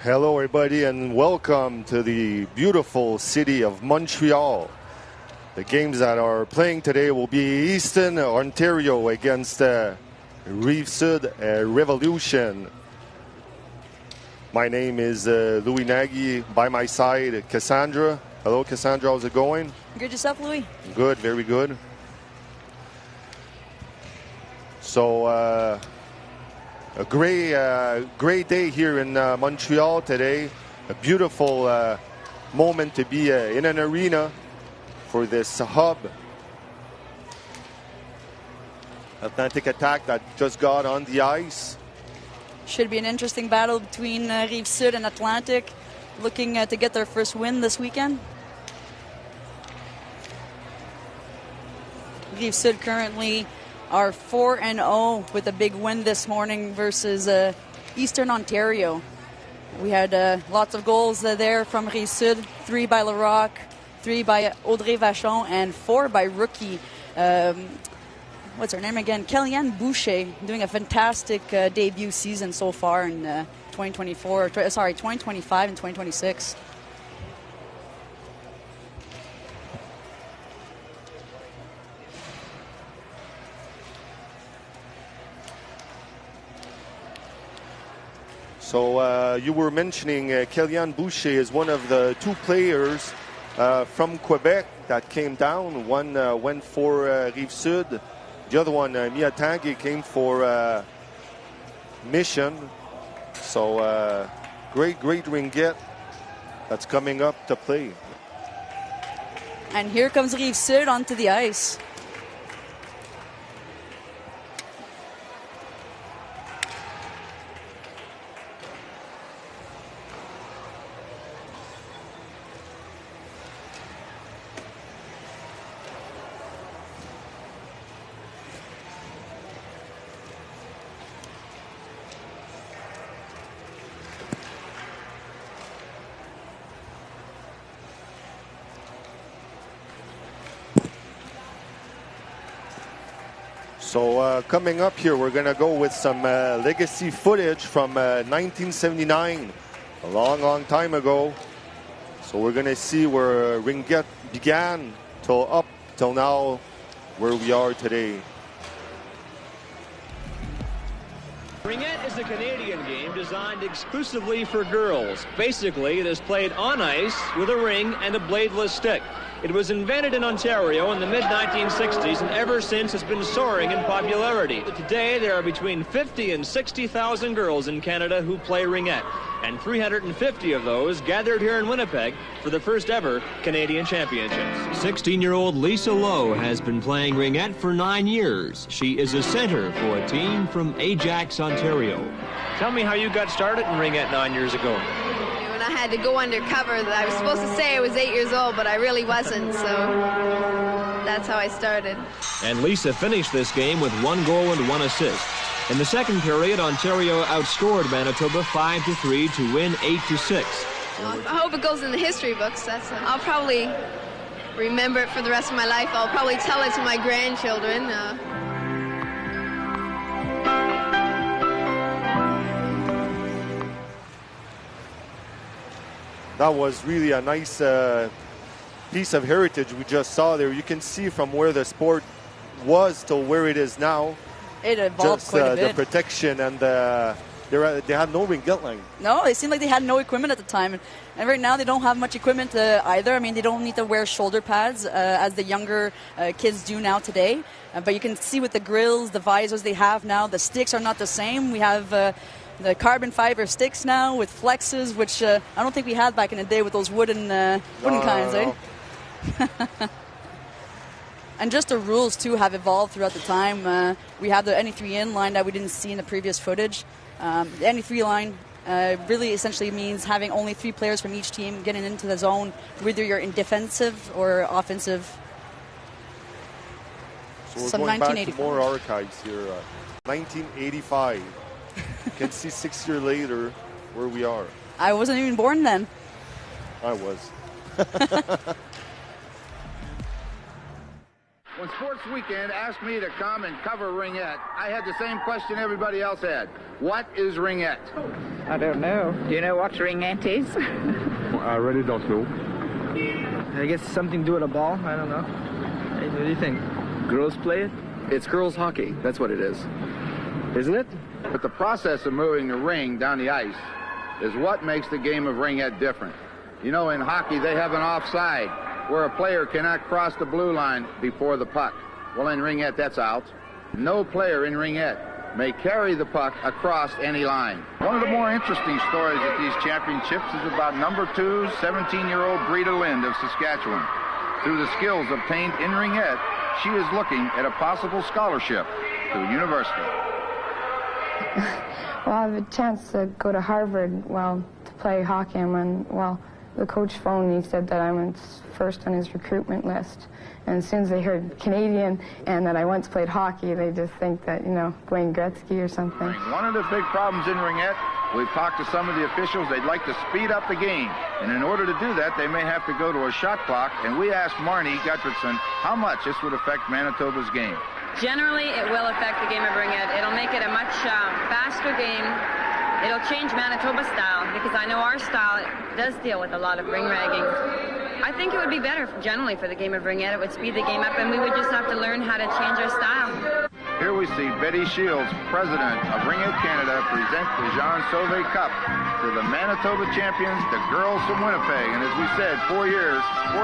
Hello everybody and welcome to the beautiful city of Montreal. The games that are playing today will be Eastern Ontario against Rive-Sud Revolution. My name is Louis Nagy. By my side, Cassandra. Hello Cassandra, how's it going? Good yourself, Louis? Good, very good. So a great day here in Montreal today. A beautiful moment to be in an arena for this hub. Atlantic Attack that just got on the ice. Should be an interesting battle between Rive-Sud and Atlantic, looking to get their first win this weekend. Rive-Sud currently are 4-0 with a big win this morning versus Eastern Ontario. We had lots of goals there from Rive-Sud, 3 by Larocque, 3 by Audrey Vachon, and 4 by rookie, what's her name again? Kellyanne Boucher, doing a fantastic debut season so far in 2025 and 2026. So you were mentioning Kellyanne Boucher is one of the 2 players from Quebec that came down. One went for Rive-Sud. The other one, Mia Tanguay, came for Mission. So great Ringette that's coming up to play. And here comes Rive-Sud onto the ice. So coming up here, we're going to go with some legacy footage from 1979, a long time ago. So we're going to see where Ringette began till now, where we are today. Ringette is a Canadian game designed exclusively for girls. Basically, it is played on ice with a ring and a bladeless stick. It was invented in Ontario in the mid-1960s and ever since has been soaring in popularity. Today, there are between 50 and 60,000 girls in Canada who play Ringette, and 350 of those gathered here in Winnipeg for the first ever Canadian Championships. 16-year-old Lisa Lowe has been playing Ringette for 9 years. She is a center for a team from Ajax, Ontario. Tell me how you got started in Ringette 9 years ago. I had to go undercover. I was supposed to say I was 8 years old, but I really wasn't, so that's how I started. And Lisa finished this game with 1 goal and 1 assist. In the second period, Ontario outscored Manitoba 5-3 to win 8-6. I hope it goes in the history books. I'll probably remember it for the rest of my life. I'll probably tell it to my grandchildren. That was really a nice piece of heritage we just saw there. You can see from where the sport was to where it is now. It evolved quite a bit. The protection and they had no Ringette line. No, it seemed like they had no equipment at the time. And right now they don't have much equipment either. I mean, they don't need to wear shoulder pads as the younger kids do now today. But you can see with the grills, the visors they have now, the sticks are not the same. We have the carbon fiber sticks now with flexes, which I don't think we had back in the day with those wooden kinds, no. And just the rules, too, have evolved throughout the time. We have the NE3 in line that we didn't see in the previous footage. The NE3 line really essentially means having only 3 players from each team getting into the zone, whether you're in defensive or offensive. So we're going back to more archives here. 1985. You can see 6 years later where we are. I wasn't even born then. I was. When Sports Weekend asked me to come and cover Ringette, I had the same question everybody else had. What is Ringette? I don't know. Do you know what Ringette is? I really don't know. I guess something to do with a ball. I don't know. Hey, what do you think? Girls play it? It's girls hockey. That's what it is. Isn't it? But the process of moving the ring down the ice is what makes the game of Ringette different. You know, in hockey, they have an offside where a player cannot cross the blue line before the puck. Well, in Ringette, that's out. No player in Ringette may carry the puck across any line. One of the more interesting stories at these championships is about number 2, 17-year-old Brita Lind of Saskatchewan. Through the skills obtained in Ringette, she is looking at a possible scholarship to a university. Well, I have a chance to go to Harvard, to play hockey. The coach phoned me, he said that I went first on his recruitment list. And as soon as they heard Canadian and that I once played hockey, they just think that, Wayne Gretzky or something. One of the big problems in Ringette, we've talked to some of the officials, they'd like to speed up the game. And in order to do that, they may have to go to a shot clock. And we asked Marnie Gutfredson how much this would affect Manitoba's game. Generally, it will affect the game of Ringette. It'll make it a much faster game. It'll change Manitoba's style, because I know our style does deal with a lot of ring ragging. I think it would be better generally for the game of Ringette. It would speed the game up, and we would just have to learn how to change our style. Here we see Betty Shields, president of Ringette Canada, present the Jean Sauvé Cup to the Manitoba champions, the girls from Winnipeg. And as we said, 4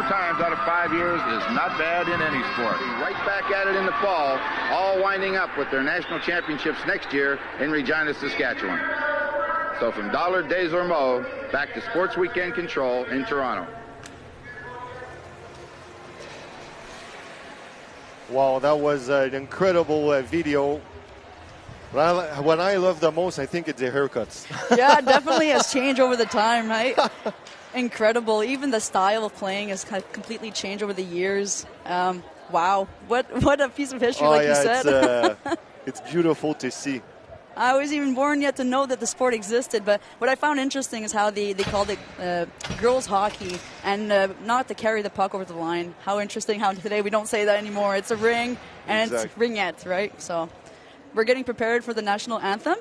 times out of 5 years is not bad in any sport. Right back at it in the fall, all winding up with their national championships next year in Regina, Saskatchewan. So from Dollard Des Ormeaux, back to Sports Weekend Control in Toronto. Wow, that was an incredible video. What I love the most, I think it's the haircuts. Yeah, definitely has changed over the time, right? Incredible. Even the style of playing has completely changed over the years. Wow, what a piece of history, you said. It's beautiful to see. I was even born yet to know that the sport existed, but what I found interesting is how they called it girls hockey and not to carry the puck over the line. How interesting how today we don't say that anymore. It's a ring and It's ringette, right? So we're getting prepared for the national anthem.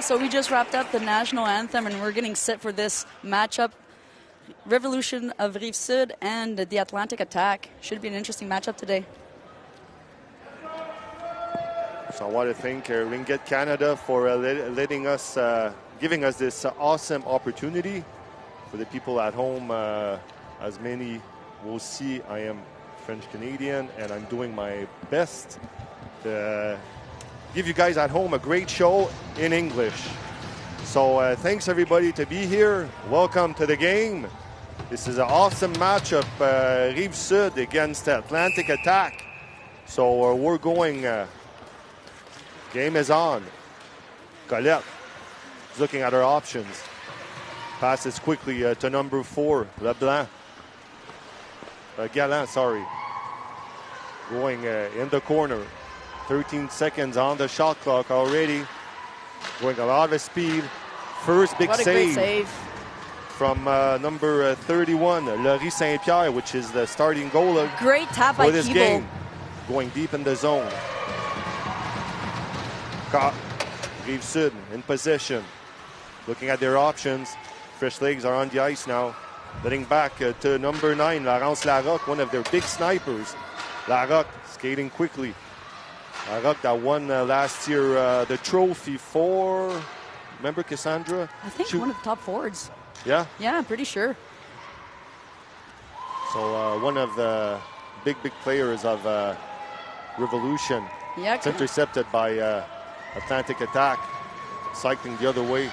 So we just wrapped up the national anthem, and we're getting set for this matchup. Revolution of Rive-Sud and the Atlantic Attack. Should be an interesting matchup today. So I want to thank Ringette Canada for letting us, giving us this awesome opportunity. For the people at home, as many will see, I am French-Canadian, and I'm doing my best to give you guys at home a great show in English. So thanks everybody to be here. Welcome to the game. This is an awesome matchup, Rive-Sud against Atlantic Attack. So we're going, game is on. Colette is looking at her options. Passes quickly to number 4, LeBlanc. Gallant, sorry. Going in the corner. 13 seconds on the shot clock already. Going a lot of speed. First big what a save. Great save. from number 31, Laurie Saint-Pierre, which is the starting goaler. Great tap by for this Keeble. game. Going deep in the zone. Rive-Sud in possession. Looking at their options. Fresh legs are on the ice now. Letting back to number 9, Laurence Larocque, one of their big snipers. Larocque skating quickly. Larocque that won last year the trophy for... Remember Cassandra? I think one of the top forwards. Yeah? Yeah, I'm pretty sure. So one of the big players of Revolution. Yeah, it's intercepted by Atlantic Attack. Cycling the other way.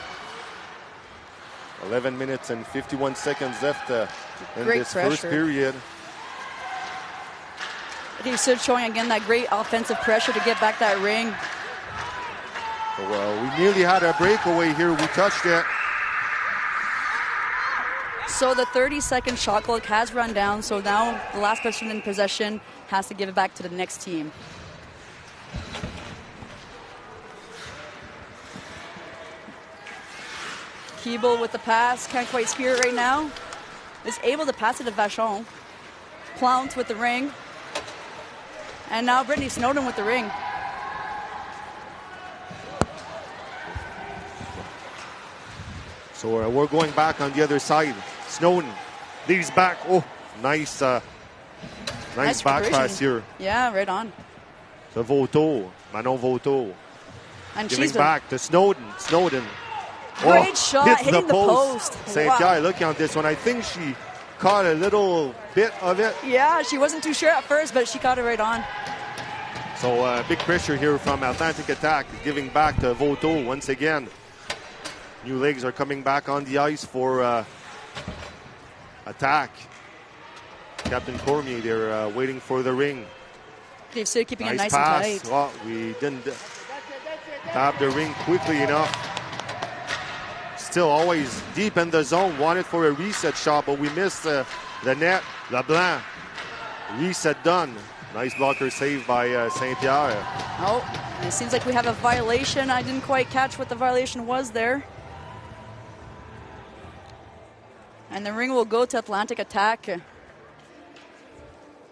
11 minutes and 51 seconds left in this first period. Rive-Sud showing again that great offensive pressure to get back that ring. Well, we nearly had a breakaway here. We touched it. So the 30-second shot clock has run down. So now the last person in possession has to give it back to the next team. Keeble with the pass. Can't quite spear it right now. Is able to pass it to Vachon. Plount with the ring. And now Brittany Snowden with the ring. So we're going back on the other side. Snowden leaves back. Oh, nice back pass here. Yeah, right on. To Vautour, Manon Vautour. And giving she's back to Snowden. Snowden. Great shot, hitting the post. Saint-Pierre looking on this one. I think she caught a little bit of it. Yeah, she wasn't too sure at first, but she caught it right on. So big pressure here from Atlantic Attack, giving back to Vautour once again. New legs are coming back on the ice for Attack. Captain Cormier, they're waiting for the ring. Rive-Sud keeping it nice pass. and tight. Well, we didn't tap the ring quickly enough. Still always deep in the zone. Wanted for a reset shot, but we missed the net. LeBlanc. Reset done. Nice blocker save by Saint-Pierre. Oh, it seems like we have a violation. I didn't quite catch what the violation was there. And the ring will go to Atlantic Attack.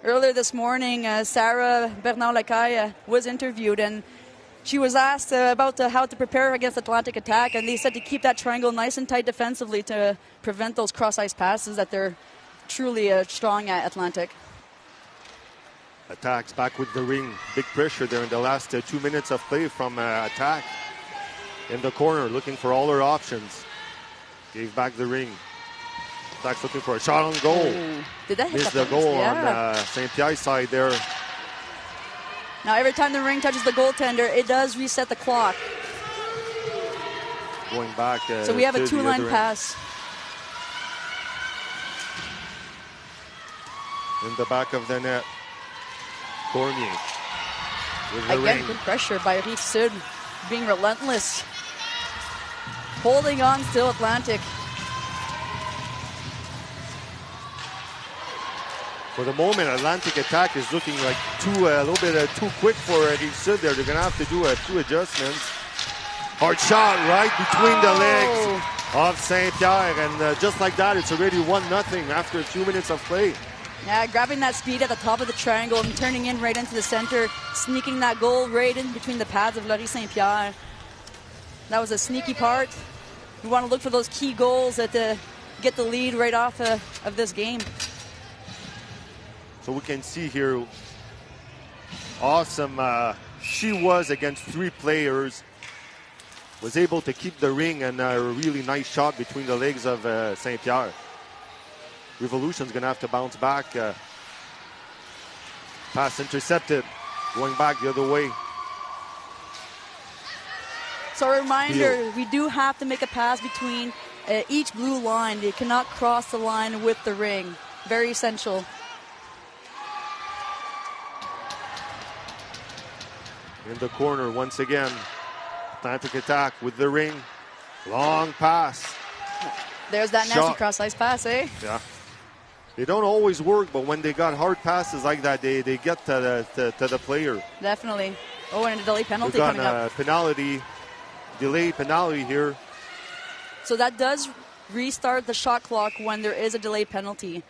Earlier this morning, Sarah Bernard-Lacaille was interviewed, and she was asked about how to prepare against Atlantic Attack, and they said to keep that triangle nice and tight defensively to prevent those cross-ice passes that they're truly strong at Atlantic. Attacks back with the ring. Big pressure there in the last 2 minutes of play from Attack. In the corner, looking for all her options. Gave back the ring. Attack's looking for a shot on goal. Ooh. Did that hit missed the goal yeah. on Saint-Pierre's side there. Now every time the ring touches the goaltender, it does reset the clock. Going back. So we have a two-line pass. In the back of the net. Cormier with the Again, ring. good pressure by Rive-Sud, being relentless. Holding on still, Atlantic. For the moment, Atlantic Attack is looking like a little bit too quick for Rive-Sud there. They're going to have to do a few adjustments. Hard shot right between the legs of Saint-Pierre. And just like that, it's already 1-0 after a few minutes of play. Yeah, grabbing that speed at the top of the triangle and turning in right into the center, sneaking that goal right in between the pads of Laurie Saint-Pierre. That was a sneaky part. We want to look for those key goals that get the lead right off of this game. So we can see here, awesome. She was against 3 players. Was able to keep the ring, and a really nice shot between the legs of Saint-Pierre. Revolution's going to have to bounce back. Pass intercepted. Going back the other way. So a reminder, we do have to make a pass between each blue line. They cannot cross the line with the ring. Very essential. In the corner once again. Atlantic Attack with the ring. Long pass. There's that nasty cross-ice pass, eh? Yeah. They don't always work, but when they got hard passes like that, they get to the player. Definitely. Oh, and a delay penalty coming up. Delayed penalty here. So that does restart the shot clock when there is a delay penalty.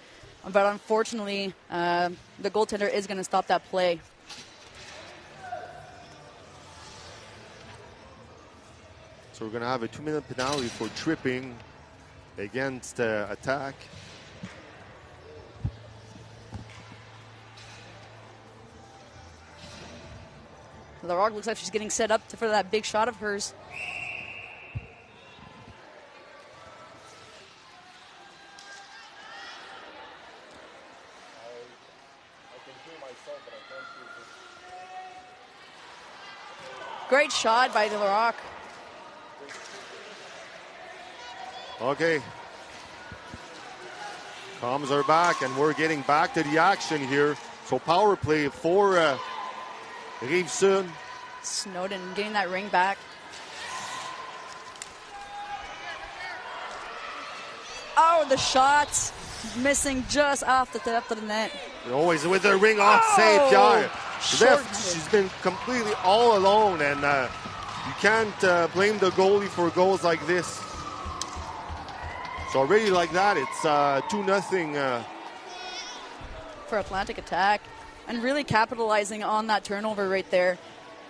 But unfortunately, the goaltender is going to stop that play. So we're going to have a 2-minute penalty for tripping against attack. Larocque looks like she's getting set up for that big shot of hers. Great shot by Larocque. Okay. Comms are back, and we're getting back to the action here. So power play for Rive-Sud. Snowden getting that ring back. Oh, the shots missing just off the top of the net. Always with the ring off Saint-Pierre. She's been completely all alone, and you can't blame the goalie for goals like this. So already like that, it's 2-0. For Atlantic Attack, and really capitalizing on that turnover right there.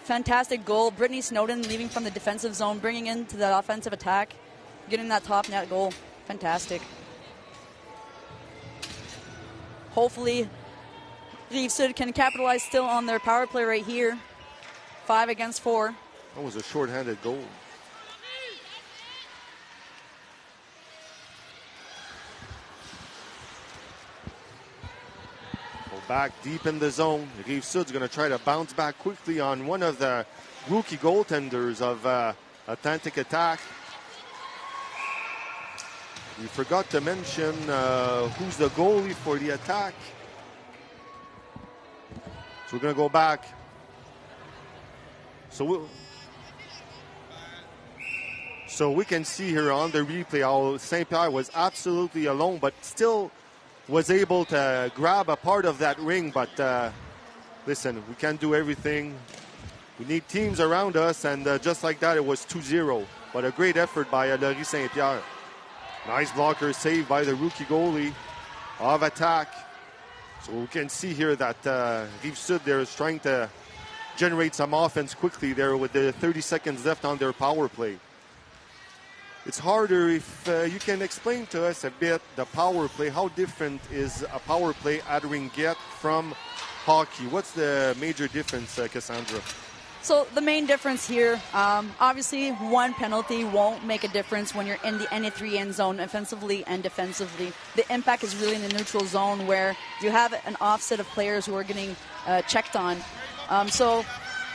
Fantastic goal. Brittany Snowden leaving from the defensive zone, bringing into the offensive attack, getting that top net goal. Fantastic. Hopefully, Rive-Sud can capitalize still on their power play right here. 5 against 4. That was a shorthanded goal. Back deep in the zone. Rive-Sud's going to try to bounce back quickly on one of the rookie goaltenders of Atlantic Attack. We forgot to mention who's the goalie for the attack. So we're going to go back. So we can see here on the replay how Saint-Pierre was absolutely alone, but still was able to grab a part of that ring. But listen, we can't do everything. We need teams around us, and just like that, it was 2-0. But a great effort by Laurie Saint-Pierre. Nice blocker save by the rookie goalie of attack. So we can see here that Rive-Sud there is trying to generate some offense quickly there with the 30 seconds left on their power play. It's harder if you can explain to us a bit the power play. How different is a power play at Ringette from hockey? What's the major difference, Cassandra? So the main difference here, obviously one penalty won't make a difference when you're in the NA3 end zone offensively and defensively. The impact is really in the neutral zone where you have an offset of players who are getting checked on. So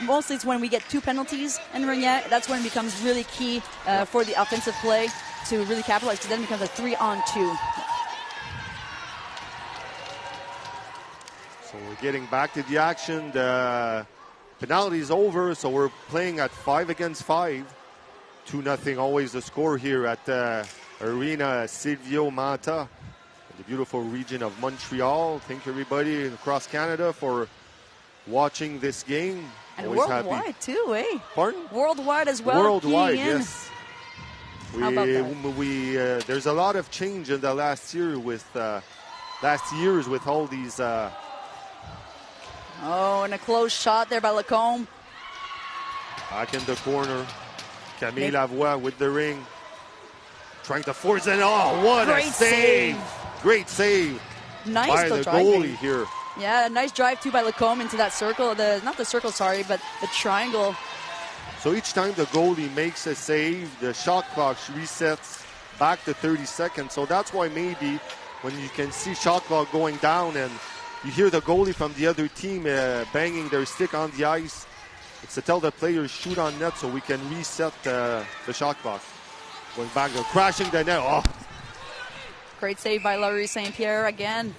mostly it's when we get 2 penalties in Ringette. That's when it becomes really key for the offensive play to really capitalize, because then it becomes a 3-on-2. So we're getting back to the action. The penalty is over, so we're playing at 5 against 5. 2-0 always the score here at Arena Sylvio Mantha, the beautiful region of Montreal. Thank you everybody across Canada for watching this game. And always worldwide happy. too, eh? Pardon? Worldwide as well. Worldwide, yes. How about that? There's a lot of change in the last years with all these. Oh, and a close shot there by Lacombe. Back in the corner. Camille Lavoie with the ring. Trying to force it. Oh, what Great a save. Great save Nice by the goalie here. Yeah, a nice drive too by Lacombe into that circle. Not the circle, sorry, but the triangle. So each time the goalie makes a save, the shot clock resets back to 30 seconds. So that's why maybe when you can see shot clock going down and you hear the goalie from the other team banging their stick on the ice, it's to tell the players shoot on net so we can reset the shot clock. Going back, crashing the net. Oh. Great save by Laurie Saint-Pierre again.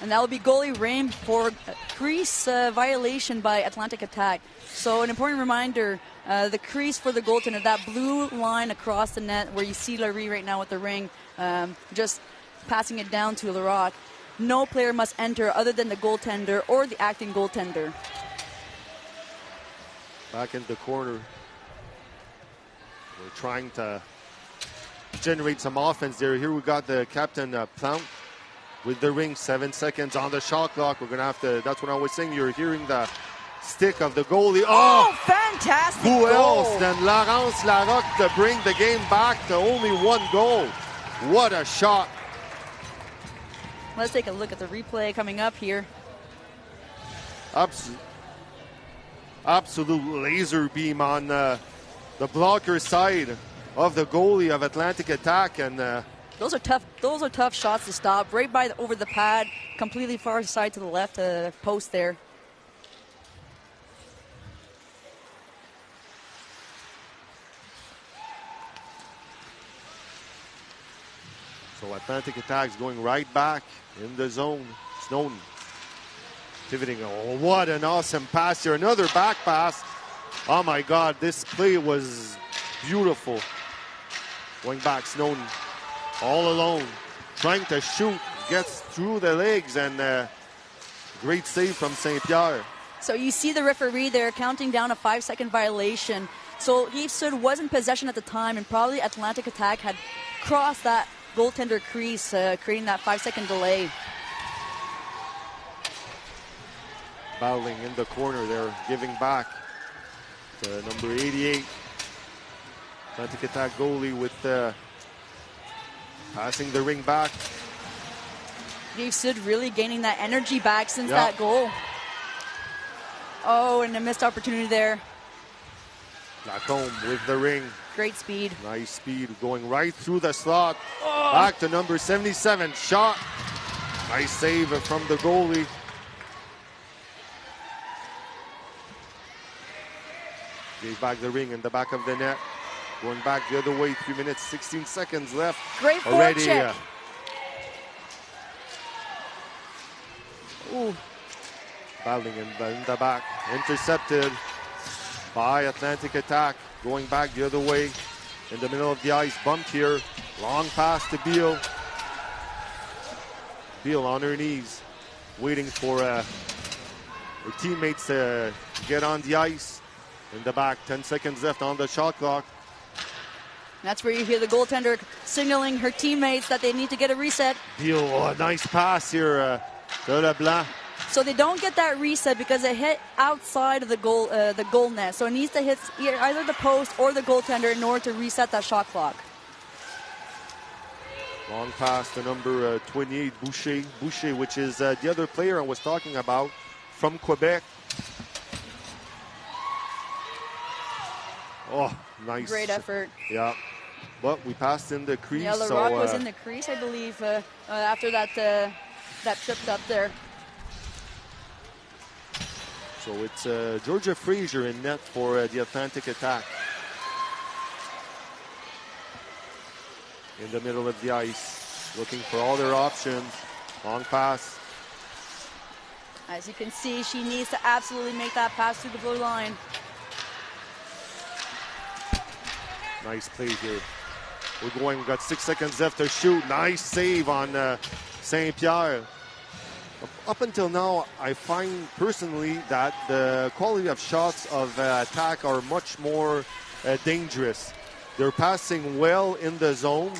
And that will be goalie reign for crease violation by Atlantic Attack. So an important reminder, the crease for the goaltender, that blue line across the net where you see Laurie right now with the ring, just passing it down to Larocque. No player must enter other than the goaltender or the acting goaltender. Back in the corner. We're trying to generate some offense there. Here we got the captain Plante with the ring. 7 seconds on the shot clock. We're going to have to, that's what I was saying. You're hearing the stick of the goalie. Oh, fantastic Who goal. else than Laurence Larocque to bring the game back to only 1 goal. What a shot. Let's take a look at the replay coming up here. Absolute laser beam on the blocker side of the goalie of Atlantic Attack, and those are tough shots to stop. Right over the pad, completely far side to the left post there. So Atlantic Attack's going right back in the zone. Snowden pivoting. Oh, what an awesome pass here. Another back pass. Oh my God, this play was beautiful. Going back, Snowden all alone, trying to shoot, gets through the legs, and great save from Saint-Pierre. So you see the referee there counting down a 5-second violation. So Rive-Sud was in possession at the time, and probably Atlantic Attack had crossed that goaltender crease, creating that 5-second delay. Battling in the corner there, giving back to number 88. Atlantic Attack goalie with passing the ring back. Rive-Sud really gaining that energy back since that goal. Oh, and a missed opportunity there. Lacombe with the ring. Great speed. Nice speed going right through the slot. Oh. Back to number 77. Shot. Nice save from the goalie. Gave back the ring in the back of the net. Going back the other way. 3 minutes, 16 seconds left. Great forecheck. Ooh. Battling in the back. Intercepted by Atlantic Attack. Going back the other way. In the middle of the ice. Bumped here. Long pass to Beal. Beal on her knees. Waiting for her teammates to get on the ice. In the back. 10 seconds left on the shot clock. That's where you hear the goaltender signaling her teammates that they need to get a reset. Beal, a nice pass here to LeBlanc. So they don't get that reset because it hit outside of the goal net. So it needs to hit either the post or the goaltender in order to reset that shot clock. Long pass to number 28, Boucher. Boucher, which is the other player I was talking about from Quebec. Oh, nice. Great effort. Yeah. But we passed in the crease. Yeah, Larocque was in the crease, I believe, after that tripped up there. So it's Georgia Fraser in net for the Atlantic Attack. In the middle of the ice, looking for all their options. Long pass. As you can see, she needs to absolutely make that pass through the blue line. Nice play here. We've got 6 seconds left to shoot. Nice save on Saint-Pierre. Up until now, I find personally that the quality of shots of attack are much more dangerous. They're passing well in the zone,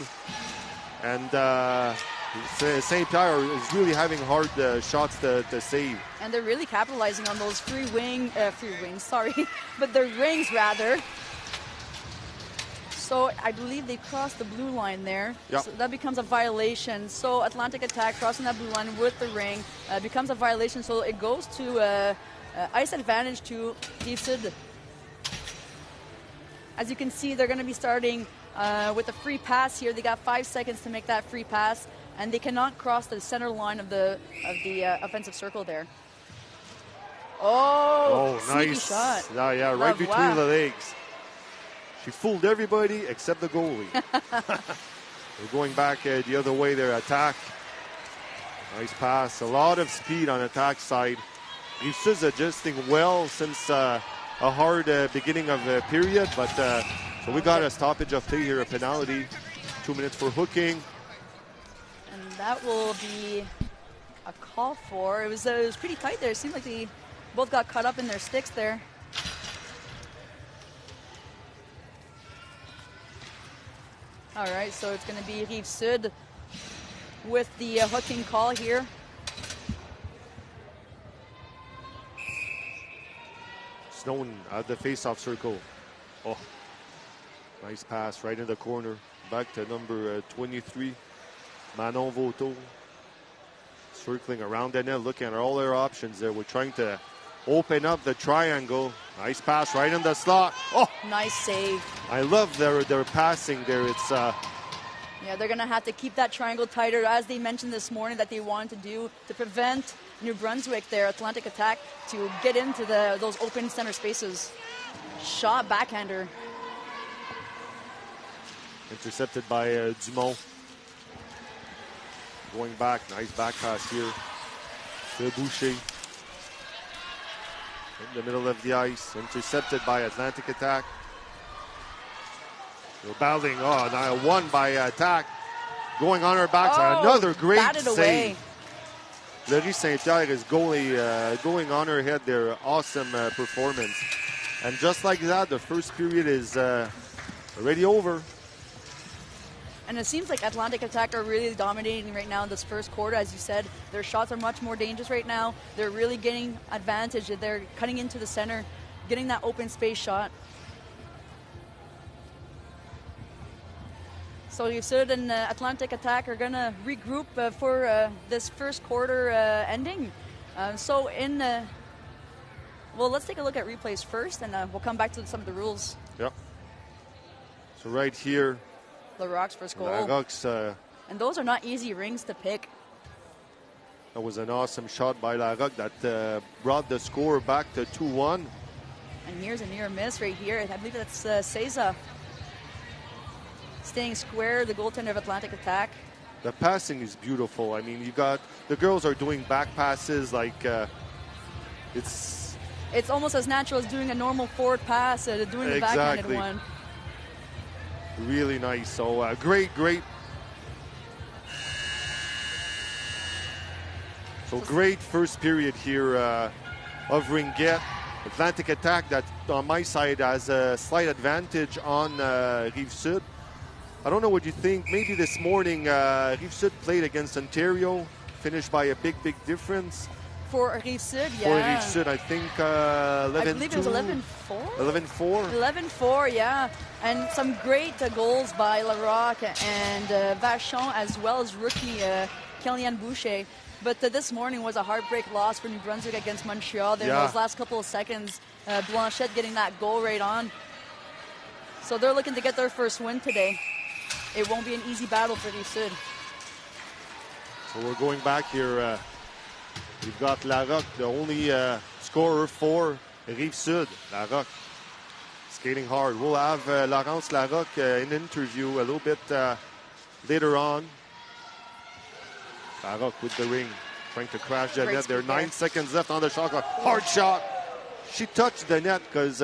and Saint-Pierre is really having hard shots to save. And they're really capitalizing on those but their rings rather. So I believe they crossed the blue line there. Yep. So that becomes a violation. So Atlantic Attack crossing that blue line with the ring becomes a violation. So it goes to ice advantage to Rive-Sud. As you can see, they're going to be starting with a free pass here. They got 5 seconds to make that free pass, and they cannot cross the center line of the offensive circle there. Oh, nice shot. Yeah, right between the legs. She fooled everybody except the goalie. We're going back the other way there. Attack. Nice pass. A lot of speed on attack side. Rive-Sud's adjusting well since a hard beginning of the period. But so we got a stoppage of play here, a penalty. 2 minutes for hooking. And that will be a call for. It was pretty tight there. It seemed like they both got caught up in their sticks there. All right, so it's going to be Rive-Sud with the hooking call here. Snowden at the face-off circle. Oh, nice pass right in the corner. Back to number 23, Manon Vautour. Circling around the net, looking at all their options there. We're trying to open up the triangle. Nice pass right in the slot. Oh, nice save. I love their passing there. It's yeah, they're going to have to keep that triangle tighter, as they mentioned this morning that they wanted to do to prevent New Brunswick, their Atlantic attack, to get into those open center spaces. Shot backhander. Intercepted by Dumont. Going back, nice back pass here to Boucher. In the middle of the ice, intercepted by Atlantic attack. They're battling, now one by attack. Going on our backs, another great save. Laurie Saint-Pierre is going on her head there. Awesome performance. And just like that, the first period is already over. And it seems like Atlantic Attack are really dominating right now in this first quarter. As you said, their shots are much more dangerous right now. They're really getting advantage. They're cutting into the center, getting that open space shot. So Rive-Sud and Atlantic Attack are going to regroup for this first quarter ending. Well, let's take a look at replays first, and we'll come back to some of the rules. Yep. So right here, Larocque's first goal. Larocque's, and those are not easy rings to pick. That was an awesome shot by Larocque that brought the score back to 2-1. And here's a near miss right here. I believe that's Cesa. Staying square, the goaltender of Atlantic Attack. The passing is beautiful. I mean, you got the girls are doing back passes like it's almost as natural as doing a normal forward pass, doing the backhanded one. Really nice. So great. So great first period here of Ringette. Atlantic Attack that on my side has a slight advantage on Rive-Sud. I don't know what you think. Maybe this morning Rive-Sud played against Ontario, finished by a big difference. For Rive-Sud, yeah. For Rive-Sud, I think 11-2. I believe it was 11-4. 11-4. 11-4, yeah. And some great goals by Larocque and Vachon, as well as rookie Kellyanne Boucher. But this morning was a heartbreak loss for New Brunswick against Montreal. There those last couple of seconds, Blanchette getting that goal right on. So they're looking to get their first win today. It won't be an easy battle for Rive-Sud. So we're going back here. We've got Larocque, the only scorer for Rive-Sud. Larocque skating hard. We'll have Laurence Larocque in an interview a little bit later on. Larocque with the ring, trying to crash the net. There are 9 seconds left on the shot clock. Hard shot. She touched the net because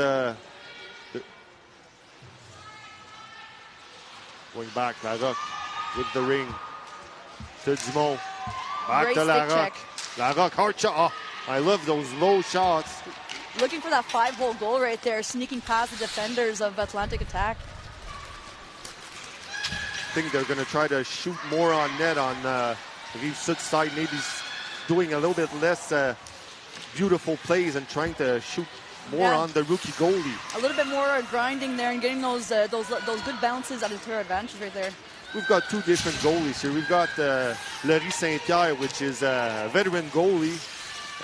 going back, Larocque with the ring to Dumont. Back to Larocque. Larocque, hard shot. Oh, I love those low shots. Looking for that 5-hole goal right there, sneaking past the defenders of Atlantic Attack. I think they're going to try to shoot more on net on Rive-Sud's side. Maybe doing a little bit less beautiful plays and trying to shoot more on the rookie goalie. A little bit more grinding there and getting those good bounces out of her advantage right there. We've got two different goalies here. We've got Laurie Saint-Pierre, which is a veteran goalie,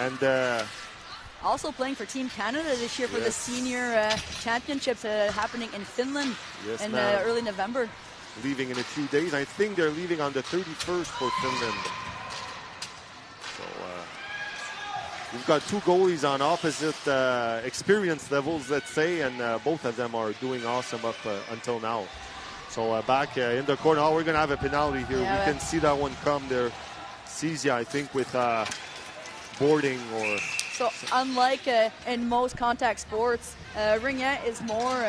and also playing for Team Canada this year for the senior championships happening in Finland in early November. Leaving in a few days. I think they're leaving on the 31st for Finland. So we've got two goalies on opposite experience levels, let's say, and both of them are doing awesome up until now. So back in the corner, we're going to have a penalty here. We can see that one come there. Cezia, I think, with boarding or... So unlike in most contact sports, Ringette is more...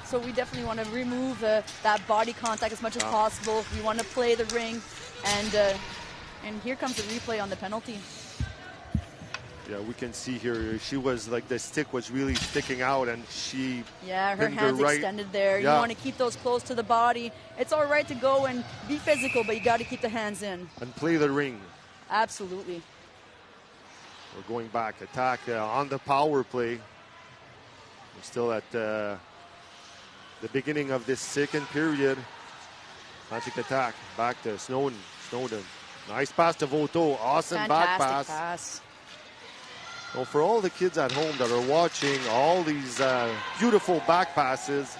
so we definitely want to remove that body contact as much as possible. We want to play the ring, and here comes the replay on the penalty. Yeah, we can see here, she was like, the stick was really sticking out, and she... Yeah, her hands extended there. Yeah. You want to keep those close to the body. It's all right to go and be physical, but you got to keep the hands in. And play the ring. Absolutely. We're going back, attack on the power play. We're still at the beginning of this second period. Atlantic attack, back to Snowden. Nice pass to Voto. Awesome fantastic back pass. Well, for all the kids at home that are watching all these beautiful back passes,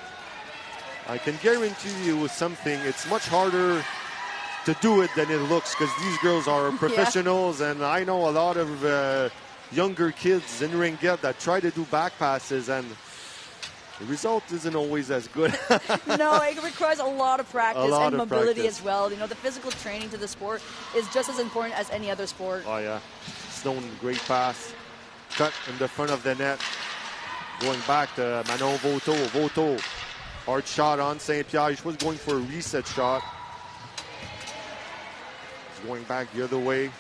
I can guarantee you something. It's much harder to do it than it looks, because these girls are professionals, and I know a lot of younger kids in Ringette that try to do back passes, and the result isn't always as good. No, it requires a lot of practice and mobility as well. You know, the physical training to the sport is just as important as any other sport. Oh, yeah. Snowden, great pass. Cut in the front of the net. Going back to Manon Voto. Voto, hard shot on St. Pierre. She was going for a reset shot. She's going back the other way.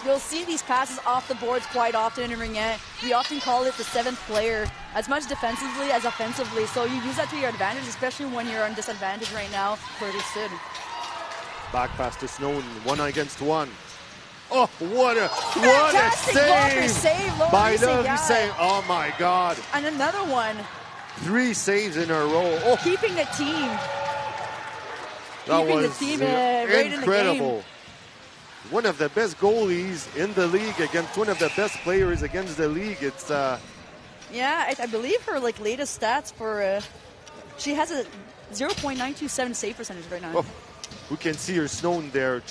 You'll see these passes off the boards quite often in Ringette. We often call it the seventh player, as much defensively as offensively. So you use that to your advantage, especially when you're on disadvantage right now for Rive-Sud. Back pass to Snowden, 1 against 1. Oh, what a save by Rive-Sud. Oh, my God. And another one. 3 saves in a row. Oh. Keeping the team. That was right incredible. In the game. One of the best goalies in the league against one of the best players against the league. It's yeah, I believe her latest stats for she has a 0.927 save percentage right now. Oh, we can see her Snowden there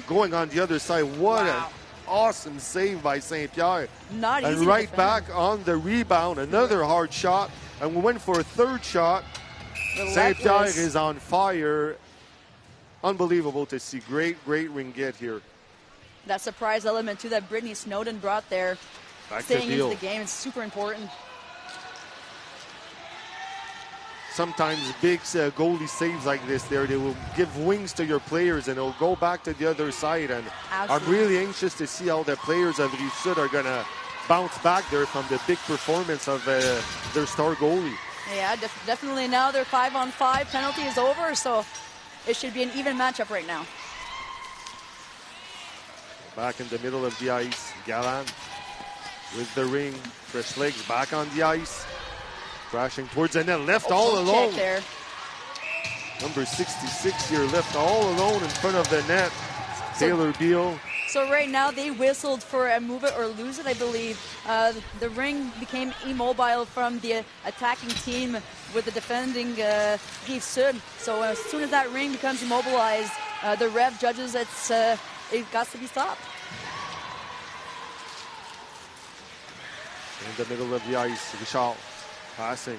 going on the other side. What an awesome save by St. Pierre. Not easy. And right back on the rebound, another hard shot, and we went for a third shot. St. Pierre is on fire. Unbelievable to see. Great Ringette here. That surprise element too that Brittany Snowden brought there, staying into the game, is super important. Sometimes big goalie saves like this there, they will give wings to your players and it'll go back to the other side. And I'm really anxious to see how the players of Rive-Sud are going to bounce back there from the big performance of their star goalie. Yeah, definitely now their 5-on-5 penalty is over, so it should be an even matchup right now. Back in the middle of the ice, Gallant with the ring, fresh legs back on the ice, crashing towards the net, left all alone. There. Number 66 here, left all alone in front of the net, Taylor Beal. So right now they whistled for a move it or lose it, I believe. The ring became immobile from the attacking team with the defending Rive-Sud. So as soon as that ring becomes immobilized, the ref judges it got to be stopped. In the middle of the ice, Richard passing.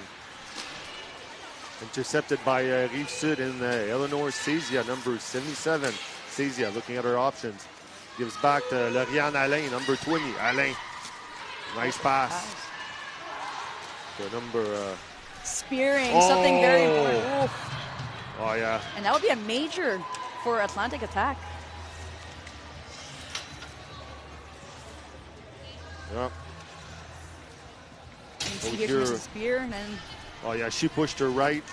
Intercepted by Rive-Sud in Eleanor Sazia, number 77. Sazia looking at her options. Gives back to Lauriane Alain, number 20. Alain, nice pass. To number... Spearing, something very important. Oh, yeah. And that would be a major for Atlantic attack. Yeah. You can see here she's spear and then... Oh, yeah, she pushed her right.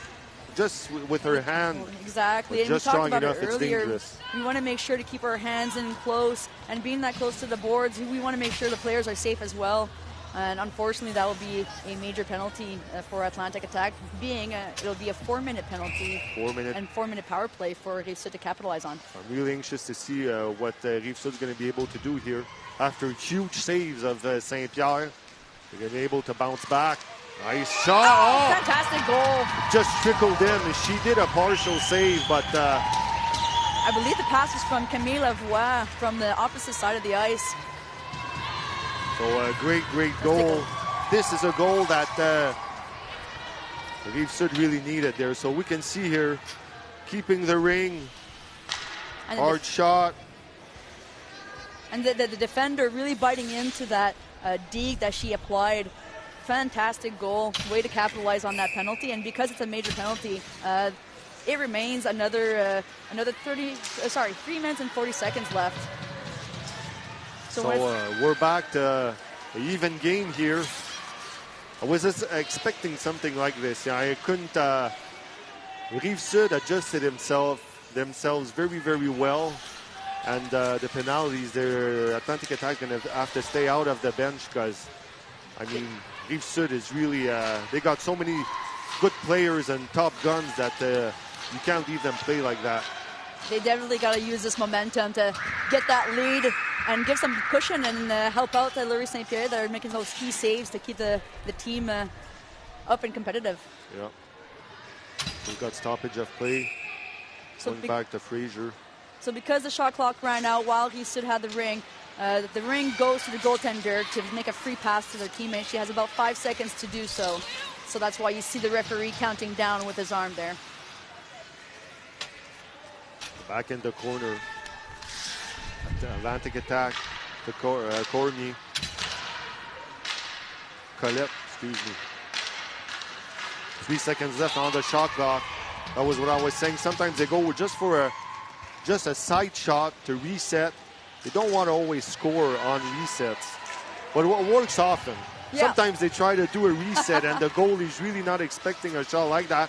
Just with her hand. Exactly. And just we talked strong about enough, it earlier. it's dangerous. We want to make sure to keep our hands in close, and being that close to the boards, we want to make sure the players are safe as well. And unfortunately, that will be a major penalty for Atlantic attack, being it'll be a 4-minute penalty. 4 minute. And 4-minute power play for Rive-Sud to capitalize on. I'm really anxious to see what Rive-Sud is going to be able to do here. After huge saves of St. Pierre, they're going to be able to bounce back. Nice shot. Oh, fantastic goal. Just trickled in. She did a partial save, but... I believe the pass was from Camille Lavoie from the opposite side of the ice. So a great goal. This is a goal that Rive-Sud really needed there. So we can see here, keeping the ring. And hard shot. And the defender really biting into that dig that she applied. Fantastic goal, way to capitalize on that penalty, and because it's a major penalty, it remains another 3 minutes and 40 seconds left. So we're back to an even game here. I was expecting something like this. Yeah, I couldn't. Rive-Sud adjusted themselves very, very well. And the penalties, their Atlantic Attack going to have to stay out of the bench because, I mean, Rive-Sud is really, they got so many good players and top guns that you can't leave them play like that. They definitely got to use this momentum to get that lead and give some cushion and help out Laurier Saint-Pierre that are making those key saves to keep the team up and competitive. Yeah. We've got stoppage of play. Going back to Fraser. So because the shot clock ran out while Rive-Sud had the ring goes to the goaltender to make a free pass to their teammate. She has about 5 seconds to do so. So that's why you see the referee counting down with his arm there. Back in the corner. Atlantic Attack to Cormier. Colette, excuse me. 3 seconds left on the shot clock. That was what I was saying. Sometimes they go just for just a side shot to reset. They don't want to always score on resets. But what works often. Yeah. Sometimes they try to do a reset and the goalie's really not expecting a shot like that.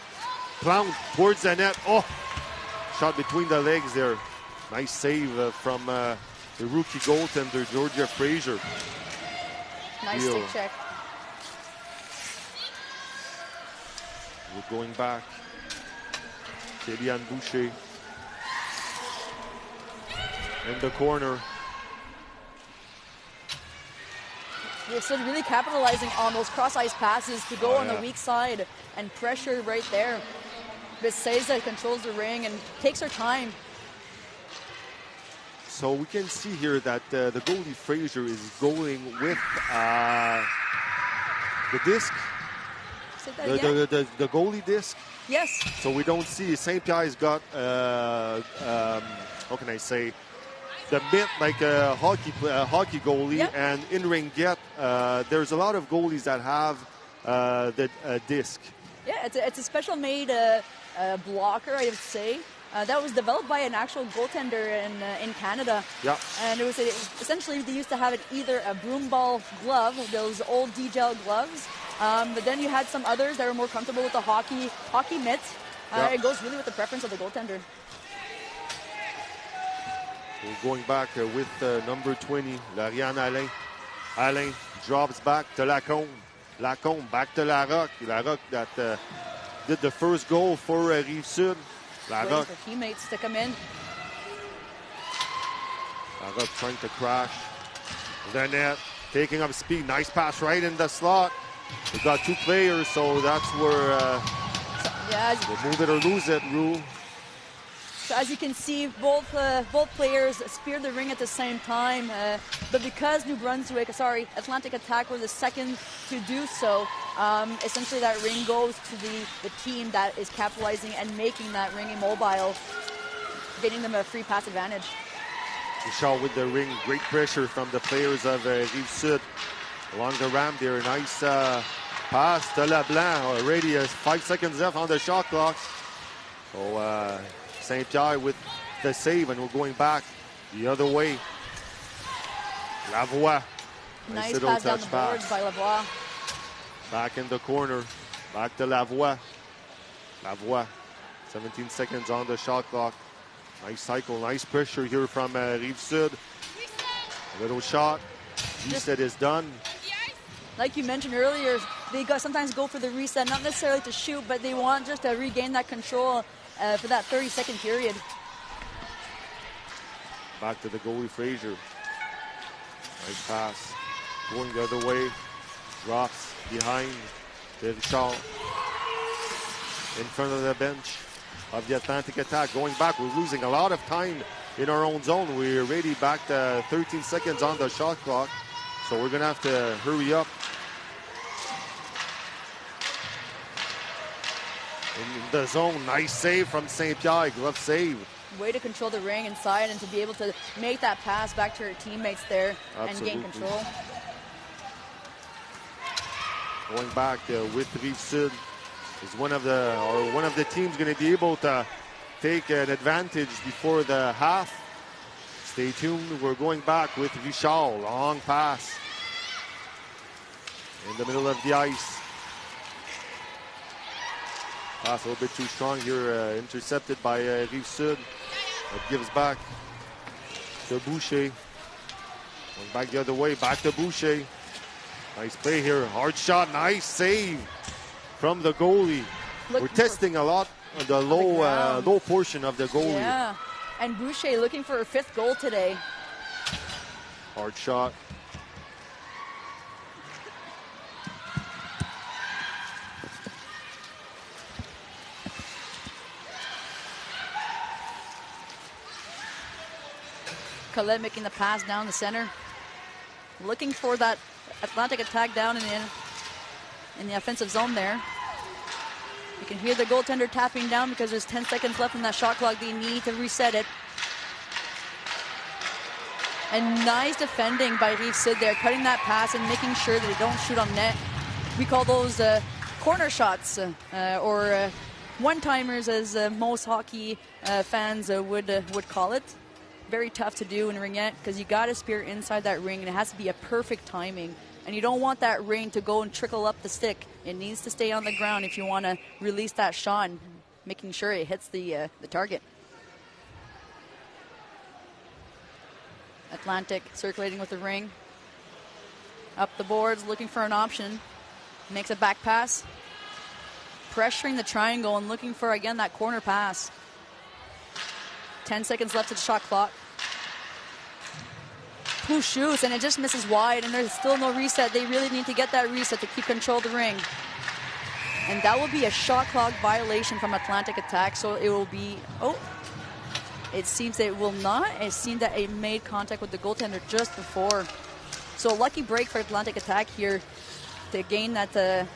Plound towards the net. Oh, shot between the legs there. Nice save from the rookie goaltender, Georgia Fraser. Nice stick check. We're going back. Kéliane Boucher. In the corner. Rive-Sud really capitalizing on those cross-ice passes to go on the weak side and pressure right there. Beseza controls the ring and takes her time. So we can see here that the goalie Fraser is going with the disc. The goalie disc. Yes. So we don't see Saint-Pierre's got how can I say, the mitt like a hockey goalie. Yep. And in Ringette there's a lot of goalies that have the disc. Yeah, it's a special made blocker, I would say. That was developed by an actual goaltender in Canada. Yeah. And it was essentially they used to have it either a broom ball glove, those old D-gel gloves, but then you had some others that were more comfortable with the hockey mitt. It goes really with the preference of the goaltender. We're going back with number 20, Lauriane Alain. Alain drops back to Lacombe. Lacombe back to Larocque. Larocque that did the first goal for Rive-Sud. Larocque. For teammates to come in. Larocque trying to crash the net, taking up speed. Nice pass right in the slot. We've got two players, so that's where we'll move it or lose it rule. So as you can see, both players speared the ring at the same time, but because Atlantic Attack were the second to do so, essentially that ring goes to the team that is capitalizing and making that ring immobile, getting them a free pass advantage. Michel with the ring, great pressure from the players of Rive-Sud. Along the ramp there, nice pass to LeBlanc, already 5 seconds left on the shot clock. So Saint-Pierre with the save, and we're going back the other way. Lavoie. Nice pass down the boards by Lavoie. Back in the corner. Back to Lavoie. Lavoie. 17 seconds on the shot clock. Nice cycle, nice pressure here from Rive-Sud. A little shot. Reset is done. Like you mentioned earlier, they sometimes go for the reset, not necessarily to shoot, but they want just to regain that control for that 30-second period. Back to the goalie, Fraser. Nice pass. Going the other way. Drops behind to Richard. In front of the bench of the Atlantic Attack. Going back, we're losing a lot of time in our own zone. We're already back to 13 seconds on the shot clock. So we're going to have to hurry up. In the zone, nice save from Saint-Pierre, glove save. Way to control the ring inside and to be able to make that pass back to her teammates there. Absolutely. And gain control. Going back with Rive-Sud is one of the teams going to be able to take an advantage before the half. Stay tuned. We're going back with Richard. Long pass in the middle of the ice. Pass a little bit too strong here. Intercepted by Rive-Sud. That gives back to Boucher. Going back the other way. Back to Boucher. Nice play here. Hard shot. Nice save from the goalie. We're testing a lot on the low portion of the goalie. Yeah. And Boucher looking for her 5th goal today. Hard shot. Colette making the pass down the center. Looking for that Atlantic attack down in the offensive zone there. You can hear the goaltender tapping down because there's 10 seconds left in that shot clock. They need to reset it. And nice defending by Rive-Sud there, cutting that pass and making sure that they don't shoot on net. We call those corner shots or one-timers, as most hockey fans would call it. Very tough to do in Ringette because you got to spear inside that ring, and it has to be a perfect timing. And you don't want that ring to go and trickle up the stick. It needs to stay on the ground if you want to release that shot, making sure it hits the target. Atlantic circulating with the ring. Up the boards, looking for an option. Makes a back pass. Pressuring the triangle and looking for, again, that corner pass. 10 seconds left to the shot clock. Who shoots, and it just misses wide, and there's still no reset. They really need to get that reset to keep control of the ring. And that will be a shot clock violation from Atlantic attack, so it will be, it seems that it will not. It seems that it made contact with the goaltender just before. So a lucky break for Atlantic attack here to gain that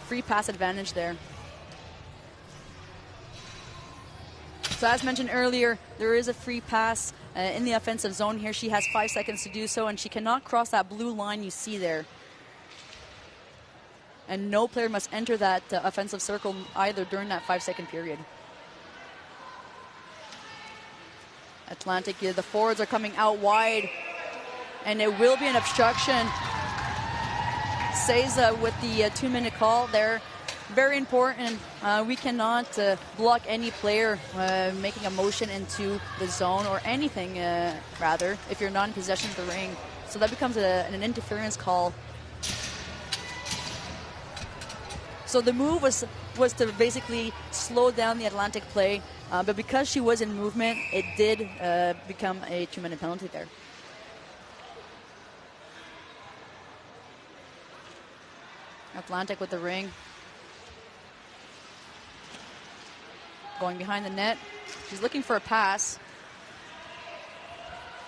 free pass advantage there. So as mentioned earlier, there is a free pass in the offensive zone here. She has 5 seconds to do so, and she cannot cross that blue line you see there. And no player must enter that offensive circle either during that 5-second period. Atlantic, the forwards are coming out wide, and it will be an obstruction. Seiza with the 2-minute call there. Very important. We cannot block any player making a motion into the zone or anything, rather, if you're not in possession of the ring. So that becomes an interference call. So the move was to basically slow down the Atlantic play, but because she was in movement, it did become a 2-minute penalty there. Atlantic with the ring. Going behind the net. She's looking for a pass.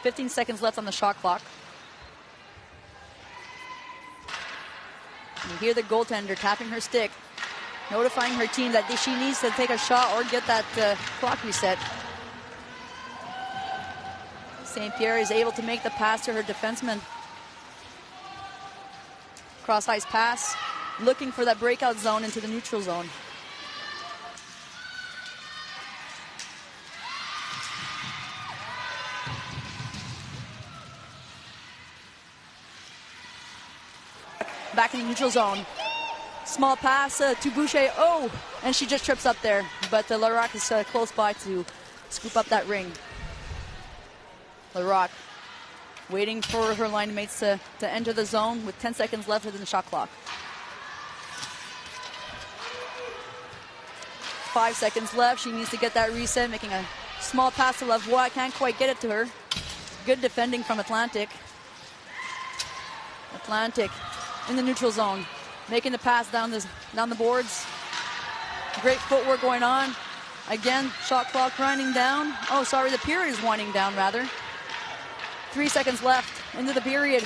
15 seconds left on the shot clock. You hear the goaltender tapping her stick, notifying her team that she needs to take a shot or get that clock reset. St. Pierre is able to make the pass to her defenseman. Cross ice pass, looking for that breakout zone into the neutral zone. Back in the neutral zone. Small pass to Boucher. And she just trips up there. But Larocque is close by to scoop up that ring. Larocque waiting for her line mates to enter the zone with 10 seconds left within the shot clock. 5 seconds left. She needs to get that reset, making a small pass to Lavoie. Can't quite get it to her. Good defending from Atlantic. Atlantic in the neutral zone, making the pass down the boards. Great footwork going on. Again, shot clock winding down. The period is winding down, rather. 3 seconds left into the period.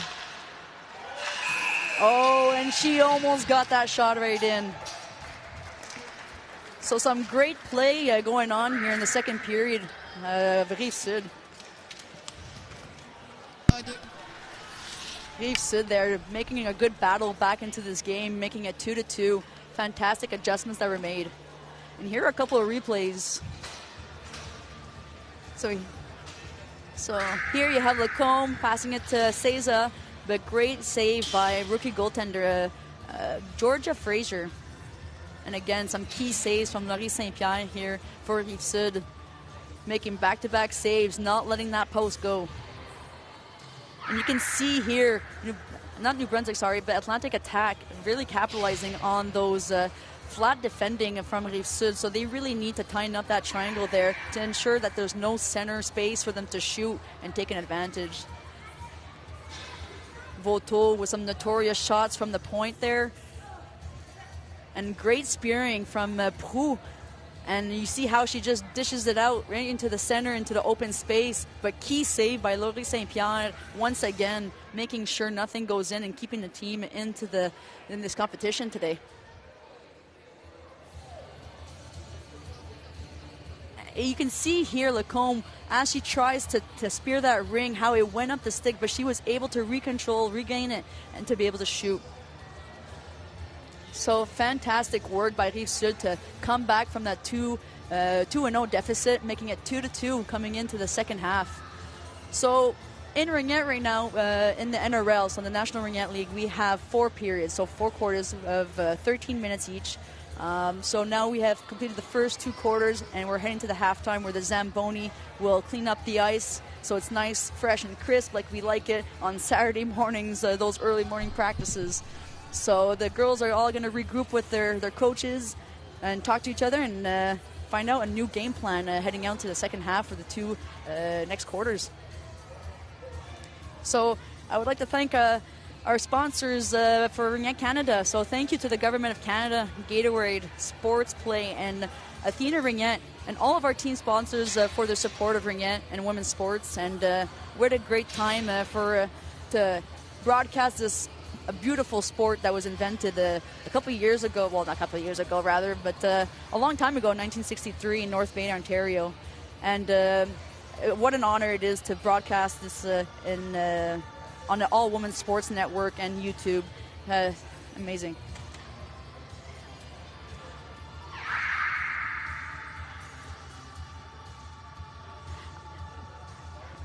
And she almost got that shot right in. So some great play going on here in the second period of Rive-Sud. Rive-Sud there making a good battle back into this game, making it 2-2. Fantastic adjustments that were made. And here are a couple of replays. So So here you have Lacombe passing it to Ceza, but great save by rookie goaltender Georgia Fraser. And again, some key saves from Laurie Saint-Pierre here for Rive-Sud, making back-to-back saves, not letting that post go. And you can see here, not New Brunswick, sorry, but Atlantic Attack really capitalizing on those flat defending from Rive-Sud. So they really need to tighten up that triangle there to ensure that there's no center space for them to shoot and take an advantage. Voto with some notorious shots from the point there. And great spearing from Prou. And you see how she just dishes it out right into the center, into the open space. But key save by Laurie Saint-Pierre, once again, making sure nothing goes in and keeping the team in this competition today. You can see here Lacombe, as she tries to spear that ring, how it went up the stick, but she was able to regain it, and to be able to shoot. So fantastic work by Rive-Sud to come back from that 2-0 deficit, making it 2-2 coming into the second half. So in Ringette right now, in the NRL, so the National Ringette League, we have 4 periods, so 4 quarters of 13 minutes each. So now we have completed the first 2 quarters, and we're heading to the halftime where the Zamboni will clean up the ice so it's nice, fresh, and crisp like we like it on Saturday mornings, those early morning practices. So the girls are all going to regroup with their coaches and talk to each other and find out a new game plan heading out to the second half for the 2 next quarters. So I would like to thank our sponsors for Ringette Canada. So thank you to the Government of Canada, Gatorade, Sports Play, and Athena Ringette, and all of our team sponsors for their support of Ringette and women's sports. And we had a great time to broadcast this a beautiful sport that was invented a couple of years ago. Well, not a couple of years ago, rather, but a long time ago, 1963 in North Bay, Ontario. And what an honor it is to broadcast this on the All Women's Sports Network and YouTube. Amazing.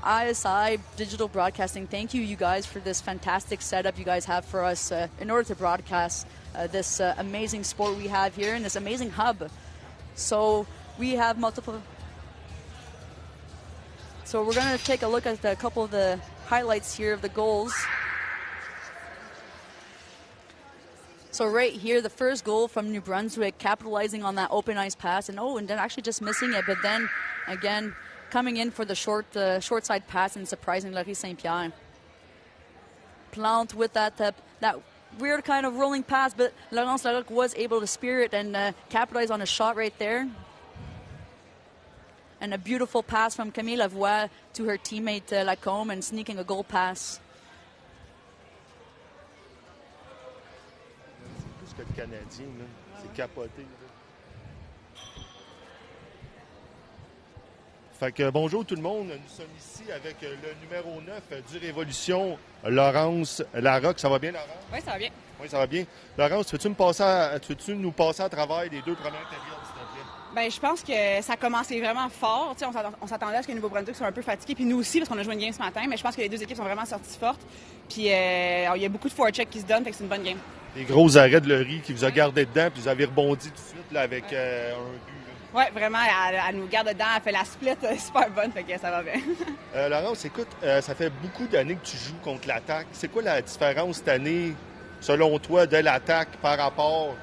ISI Digital Broadcasting, thank you guys for this fantastic setup you guys have for us in order to broadcast this amazing sport we have here in this amazing hub. So we have multiple. So we're going to take a look at a couple of the highlights here of the goals. So right here, the first goal from New Brunswick, capitalizing on that open ice pass, and then actually just missing it, but then again coming in for the short side pass and surprising Laurie Saint-Pierre. Plante with that weird kind of rolling pass, but Laurence Larocque was able to spear it and capitalize on a shot right there. And a beautiful pass from Camille Lavoie to her teammate Lacombe, and sneaking a goal pass. C'est plus que le Canadien, c'est capoté. Fait que bonjour tout le monde, nous sommes ici avec le numéro 9 du Révolution, Laurence Larocque. Ça va bien, Laurence? Oui, ça va bien. Oui, ça va bien. Laurence, peux-tu nous passer à travers les 2 premières périodes, s'il te plaît? Ben, je pense que ça a commencé vraiment fort. T'sais, on s'attendait à ce que les Nouveau-Brunswick soient un peu fatigués, puis nous aussi, parce qu'on a joué une game ce matin, mais je pense que les 2 équipes sont vraiment sorties fortes. Puis il y a beaucoup de forechecks qui se donnent, fait que c'est une bonne game. Des gros arrêts de Laurie qui vous a gardé dedans, puis vous avez rebondi tout de suite là, avec un but. Oui, vraiment, elle nous garde dedans, elle fait la split super bonne, fait que ça va bien. Laurence, écoute, ça fait beaucoup d'années que tu joues contre l'attaque. C'est quoi la différence cette année, selon toi, de l'attaque par rapport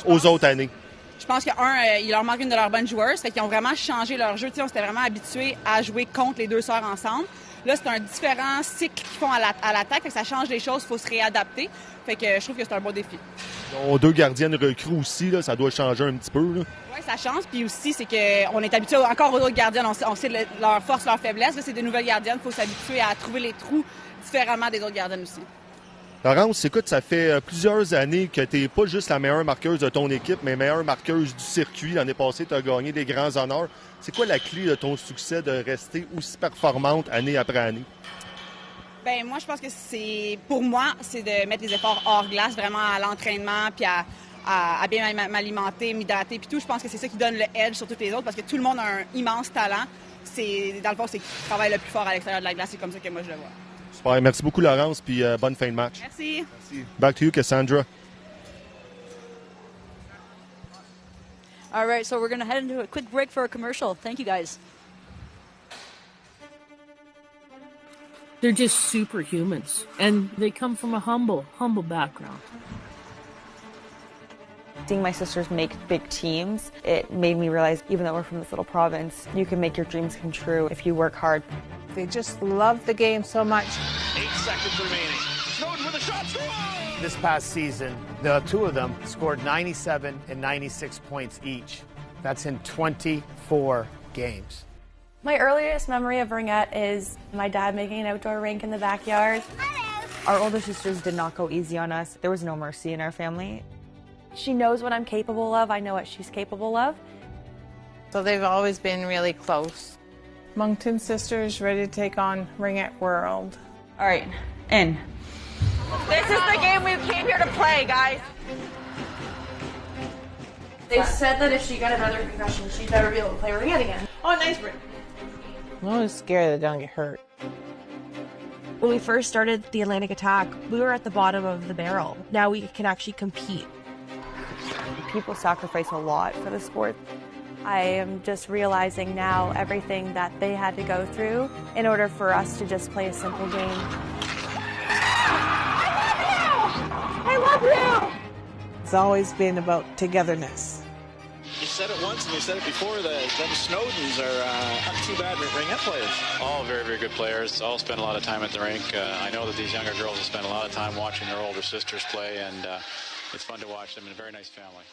aux autres années? Je pense il leur manque une de leurs bonnes joueuses, fait qu'ils ont vraiment changé leur jeu. T'sais, on s'était vraiment habitués à jouer contre les 2 sœurs ensemble. Là, c'est un différent cycle qu'ils font à l'attaque, fait que ça change les choses, il faut se réadapter. Fait que je trouve que c'est un bon défi. Ils ont 2 gardiennes recrues aussi, là, ça doit changer un petit peu. Oui, ça change. Puis aussi, c'est qu'on est habitué encore aux autres gardiennes. On sait leur force, leur faiblesse. Là, c'est des nouvelles gardiennes. Il faut s'habituer à trouver les trous différemment des autres gardiennes aussi. Laurence, écoute, ça fait plusieurs années que tu n'es pas juste la meilleure marqueuse de ton équipe, mais meilleure marqueuse du circuit. L'année passée, tu as gagné des grands honneurs. C'est quoi la clé de ton succès de rester aussi performante année après année? Bien, moi, je pense que pour moi, c'est de mettre les efforts hors glace, vraiment à l'entraînement, puis à bien m'alimenter, m'hydrater, puis tout. Je pense que c'est ça qui donne le edge sur toutes les autres, parce que tout le monde a un immense talent. dans le fond, c'est qui travaille le plus fort à l'extérieur de la glace. C'est comme ça que moi, je le vois. Super. Merci beaucoup, Laurence, puis bonne fin de match. Merci. Merci. Back to you, Cassandra. All right, so we're going to head into a quick break for a commercial. Thank you, guys. They're just superhumans, and they come from a humble background. Seeing my sisters make big teams, it made me realize even though we're from this little province, you can make your dreams come true if you work hard. They just love the game so much. 8 seconds remaining. Snowden with a shot. This past season, the two of them scored 97 and 96 points each. That's in 24 games. My earliest memory of Ringette is my dad making an outdoor rink in the backyard. Our older sisters did not go easy on us. There was no mercy in our family. She knows what I'm capable of. I know what she's capable of. So they've always been really close. Moncton sisters ready to take on Ringette World. All right, in. This is the game we came here to play, guys. They said that if she got another concussion, she'd never be able to play Ringette again. Oh, nice break. I'm always scared that they don't get hurt. When we first started the Atlantic Attack, we were at the bottom of the barrel. Now we can actually compete. People sacrifice a lot for the sport. I am just realizing now everything that they had to go through in order for us to just play a simple game. I love you! It's always been about togetherness. You said it once and you said it before, them Snowdens are not too bad Ringette players. All very, very good players. All spend a lot of time at the rink. I know that these younger girls have spent a lot of time watching their older sisters play, and it's fun to watch them in a very nice family.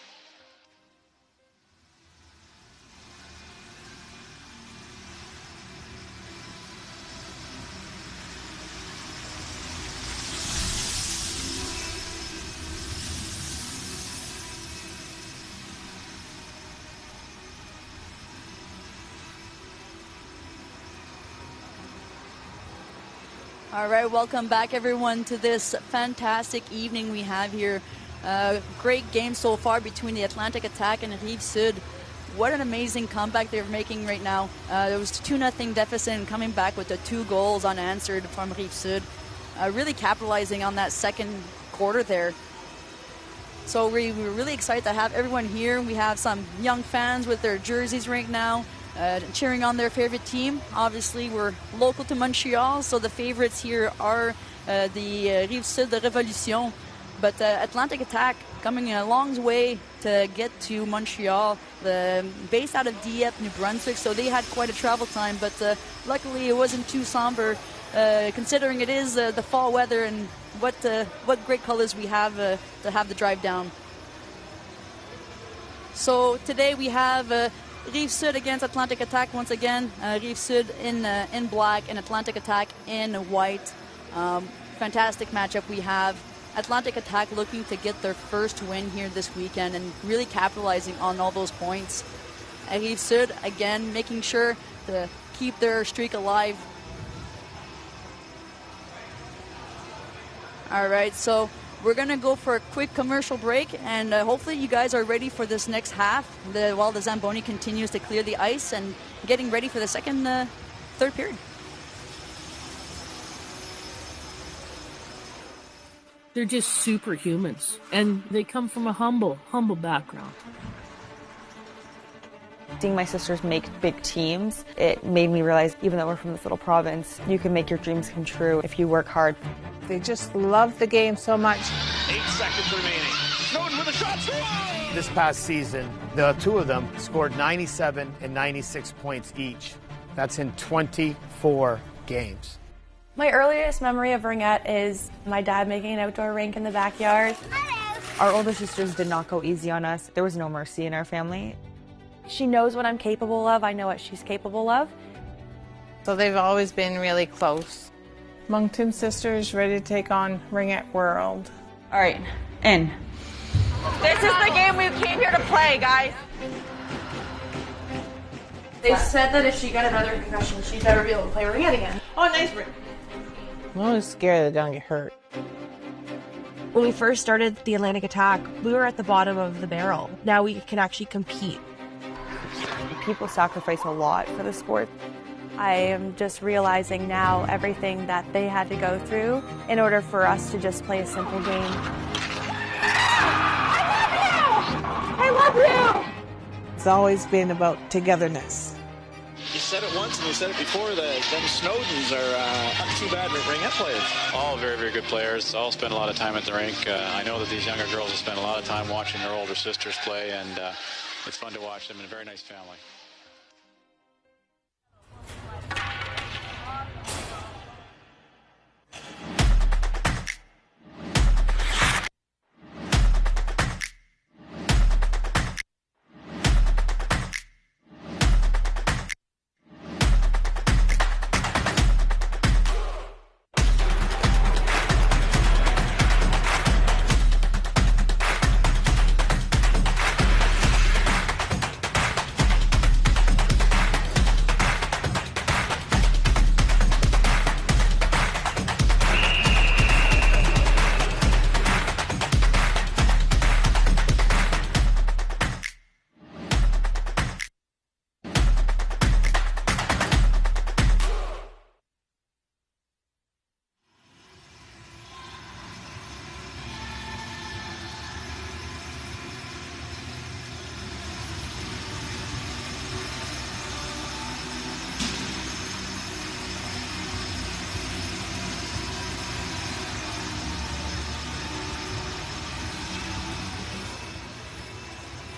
All right, welcome back, everyone, to this fantastic evening we have here. Great game so far between the Atlantic Attack and Rive-Sud. What an amazing comeback they're making right now. There was a 2-0 deficit and coming back with the 2 goals unanswered from Rive-Sud. Really capitalizing on that second quarter there. So we're really excited to have everyone here. We have some young fans with their jerseys right now. Cheering on their favorite team. Obviously, we're local to Montreal, so the favorites here are the Rive-Sud de Révolution. But Atlantic Attack coming a long way to get to Montreal, based out of Dieppe, New Brunswick, so they had quite a travel time, but luckily it wasn't too somber, considering it is the fall weather and what great colors we have to have the drive down. So today we have Rive-Sud against Atlantic Attack once again. Rive-Sud in black and Atlantic Attack in white. Fantastic matchup we have. Atlantic Attack looking to get their first win here this weekend and really capitalizing on all those points. Rive-Sud, again, making sure to keep their streak alive. All right, so we're going to go for a quick commercial break, and hopefully you guys are ready for this next half while the Zamboni continues to clear the ice and getting ready for the third period. They're just superhumans, and they come from a humble background. Seeing my sisters make big teams, it made me realize even though we're from this little province, you can make your dreams come true if you work hard. They just love the game so much. 8 seconds remaining. Snowden with a shot. This past season, the two of them scored 97 and 96 points each. That's in 24 games. My earliest memory of Ringette is my dad making an outdoor rink in the backyard. Our older sisters did not go easy on us. There was no mercy in our family. She knows what I'm capable of. I know what she's capable of. So they've always been really close. Moncton sisters ready to take on Ringette World. All right, in. This is the game we came here to play, guys. They said that if she got another concussion, she'd never be able to play Ringette again. Oh, nice break. I'm always scared that they don't get hurt. When we first started the Atlantic Attack, we were at the bottom of the barrel. Now we can actually compete. People sacrifice a lot for the sport. I am just realizing now everything that they had to go through in order for us to just play a simple game. I love you! It's always been about togetherness. You said it once and you said it before, them Snowdens are not too bad Ringette players. All very, very good players. All spend a lot of time at the rink. I know that these younger girls have spent a lot of time watching their older sisters play, and it's fun to watch them, and a very nice family.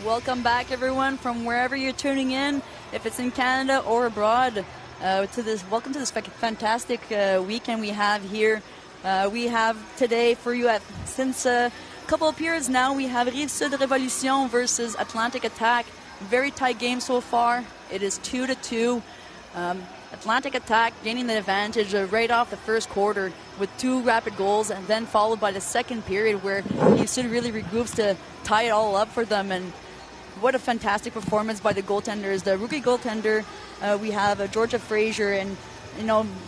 Welcome back, everyone, from wherever you're tuning in, if it's in Canada or abroad. Welcome to this fantastic weekend we have here. We have today for you, since a couple of periods now, we have Rive-Sud Révolution versus Atlantic Attack. Very tight game so far. It is 2-2. Atlantic Attack gaining the advantage right off the first quarter with 2 rapid goals, and then followed by the second period where Rive-Sud really regroups to tie it all up for them. And what a fantastic performance by the goaltenders. The rookie goaltender, we have Georgia Fraser, and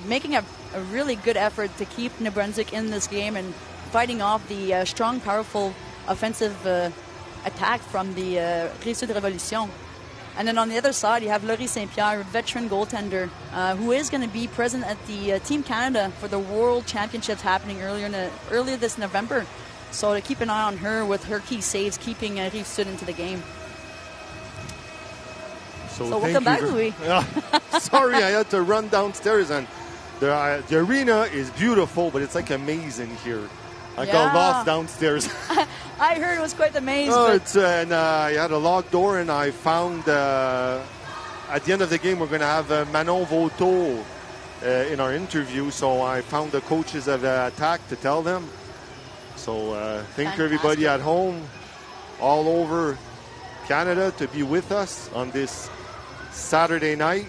making a really good effort to keep New Brunswick in this game and fighting off the strong, powerful offensive attack from the Rive-Sud Révolution. And then on the other side, you have Laurie Saint-Pierre, veteran goaltender, who is going to be present at the Team Canada for the World Championships happening earlier this November. So to keep an eye on her with her key saves, keeping Rive-Sud into the game. So welcome back, Louis. Sorry, I had to run downstairs, and the arena is beautiful, but it's like amazing here. I got lost downstairs. I heard it was quite the maze. And I had a locked door, and I found at the end of the game we're going to have Manon Vauteau in our interview. So I found the coaches of the Attack to tell them. So thank you everybody at home, all over Canada, to be with us on this Saturday night.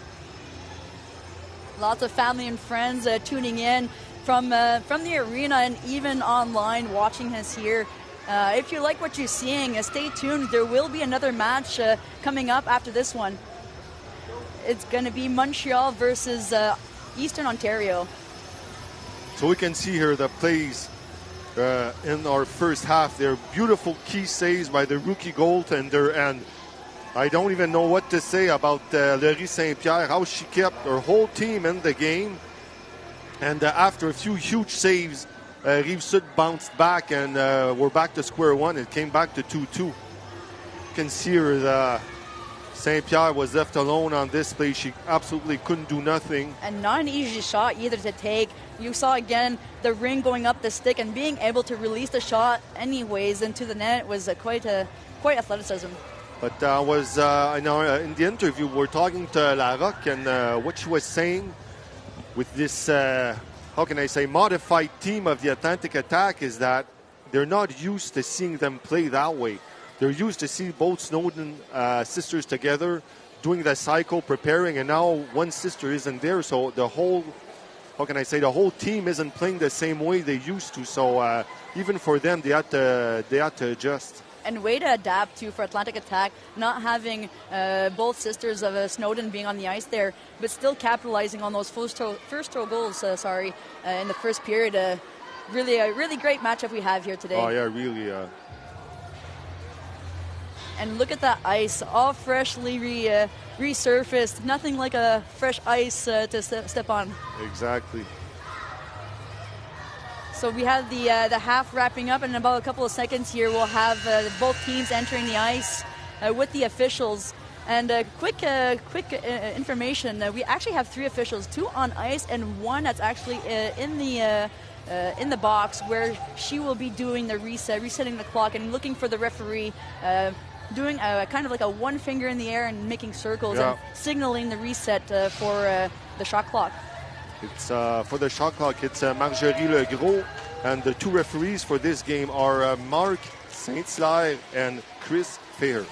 Lots of family and friends tuning in from the arena and even online watching us here. If you like what you're seeing, stay tuned. There will be another match coming up after this one. It's going to be Montreal versus Eastern Ontario. So we can see here the plays in our first half. They're beautiful key saves by the rookie goaltender, and I don't even know what to say about Laurie Saint-Pierre, how she kept her whole team in the game. And after a few huge saves, Rive-Sud bounced back, and we're back to square one. It came back to 2-2. You can see her, Saint-Pierre was left alone on this play. She absolutely couldn't do nothing. And not an easy shot either to take. You saw again the ring going up the stick and being able to release the shot anyways into the net was quite athleticism. But in the interview, we're talking to La Roque, and what she was saying with this, how can I say, modified team of the Atlantic Attack is that they're not used to seeing them play that way. They're used to see both Snowden sisters together, doing the cycle, preparing, and now one sister isn't there. So the whole, how can I say, the whole team isn't playing the same way they used to. So even for them, they had to adjust. And way to adapt to for Atlantic Attack, not having both sisters of Snowden being on the ice there, but still capitalizing on those first throw goals. In the first period. A really great matchup we have here today. Oh yeah, really. And look at that ice, all freshly resurfaced. Nothing like a fresh ice to step on. Exactly. So we have the half wrapping up, and in about a couple of seconds here, we'll have both teams entering the ice with the officials. And quick information: we actually have 3 officials, 2 on ice, and 1 that's actually in the box where she will be doing the resetting the clock, and looking for the referee, doing kind of like a one finger in the air and making circles and signaling the reset for the shot clock. It's for the shot clock. It's Marjorie Legros, and the 2 referees for this game are Marc Saint-Hilaire and Chris Fair.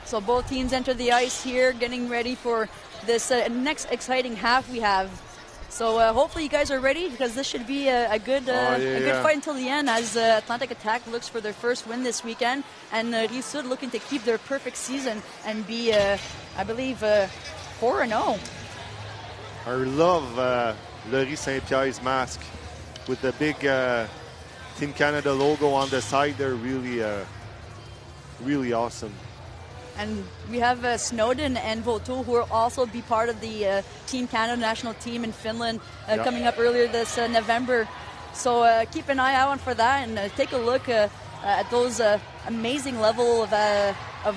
So both teams enter the ice here, getting ready for this next exciting half we have. So hopefully you guys are ready, because this should be a good fight until the end, as Atlantic Attack looks for their first win this weekend, and Rive-Sud looking to keep their perfect season and be, I believe, 4-0. I love Laurie Saint-Pierre's mask with the big Team Canada logo on the side. They're really awesome. And we have Snowden and Voto, who will also be part of the Team Canada national team in Finland coming up earlier this November. So keep an eye out for that, and take a look at those amazing level of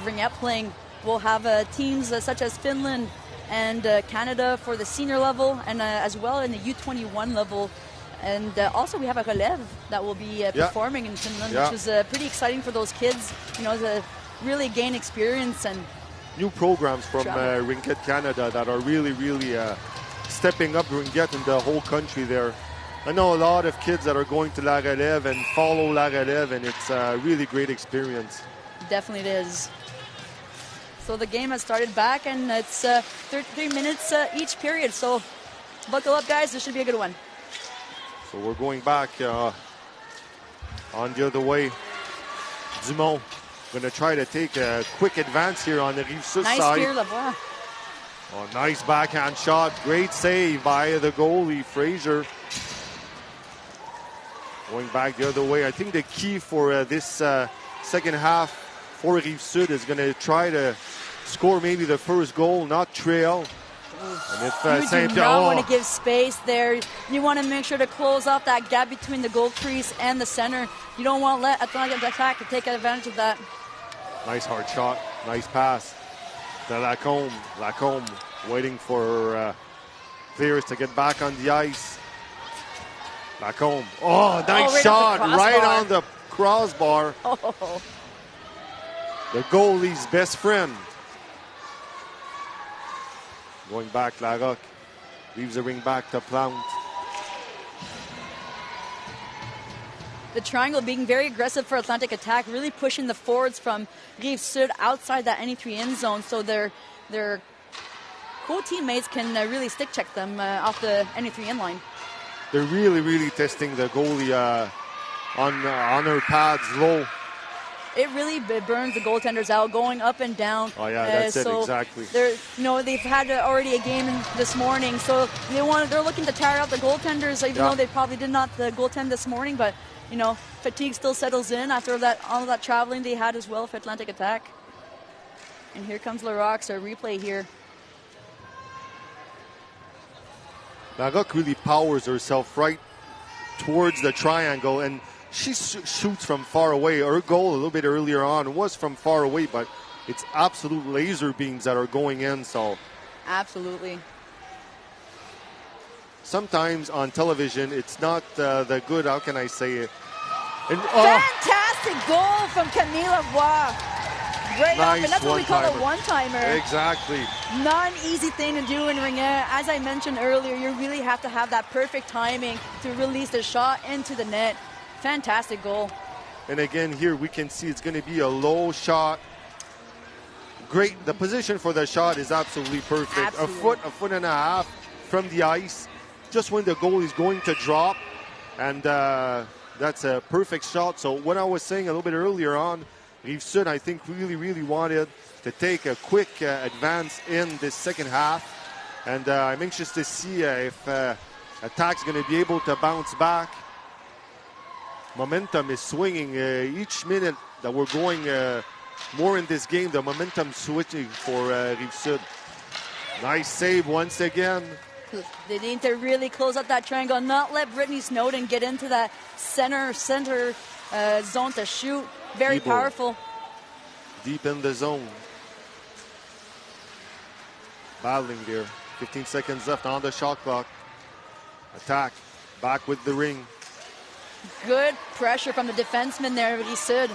ringette playing. We'll have teams such as Finland and Canada for the senior level, and as well in the U21 level. And also we have a relève that will be performing in Finland, which is pretty exciting for those kids, to really gain experience. And new programs from Ringette Canada that are really stepping up Ringette in the whole country there. I know a lot of kids that are going to La Relève and follow La Relève, and it's a really great experience. Definitely it is. So the game has started back, and it's 33 minutes each period. So buckle up, guys. This should be a good one. So we're going back on the other way. Dumont going to try to take a quick advance here on the Rive-Sud side. Nice here, Lavoie. Oh, nice backhand shot. Great save by the goalie, Fraser. Going back the other way. I think the key for this second half for Rive-Sud is going to try to score maybe the first goal, not trail. And if you do not want to give space there. You want to make sure to close off that gap between the goal crease and the center. You don't want to let Atlantic Attack to take advantage of that. Nice hard shot. Nice pass to Lacombe. Lacombe waiting for players to get back on the ice. Lacombe. Oh, nice shot. Right on the crossbar. Oh. The goalie's best friend. Going back, Larocque leaves the ring back to Plante. The triangle being very aggressive for Atlantic Attack, really pushing the forwards from Rive-Sud outside that NE3 end zone, so their co-teammates can really stick check them off the NE3 end line. They're really testing the goalie on her pads low. It really burns the goaltenders out, going up and down. Oh yeah, that's it, exactly. They've had already a game this morning, so they're looking to tire out the goaltenders, even though they probably did not goaltend this morning. But fatigue still settles in after all of that traveling they had as well for Atlantic Attack. And here comes Larocque's replay here. Larocque really powers herself right towards the triangle, and she shoots from far away. Her goal a little bit earlier on was from far away, but it's absolute laser beams that are going in. So absolutely. Sometimes on television, it's not the good, how can I say it? Fantastic goal from Camille Lavoie. Great up, and that's what we call a one-timer. Exactly. Not an easy thing to do in Ringette. As I mentioned earlier, you really have to have that perfect timing to release the shot into the net. Fantastic goal. And again, here we can see it's going to be a low shot. Great. The position for the shot is absolutely perfect. Absolutely. A foot and a half from the ice, just when the goal is going to drop. And that's a perfect shot. So what I was saying a little bit earlier on, Rive-Sud, I think, really wanted to take a quick advance in this second half. And I'm anxious to see if Attack's going to be able to bounce back. momentum is swinging. Each minute that we're going more in this game, the momentum switching for Rive-Sud. Nice save once again. They need to really close up that triangle, not let Brittany Snowden get into that center zone to shoot. Very powerful. Deep in the zone. Battling there. 15 seconds left on the shot clock. Attack. Back with the ring. Good pressure from the defenseman there, Rive-Sud.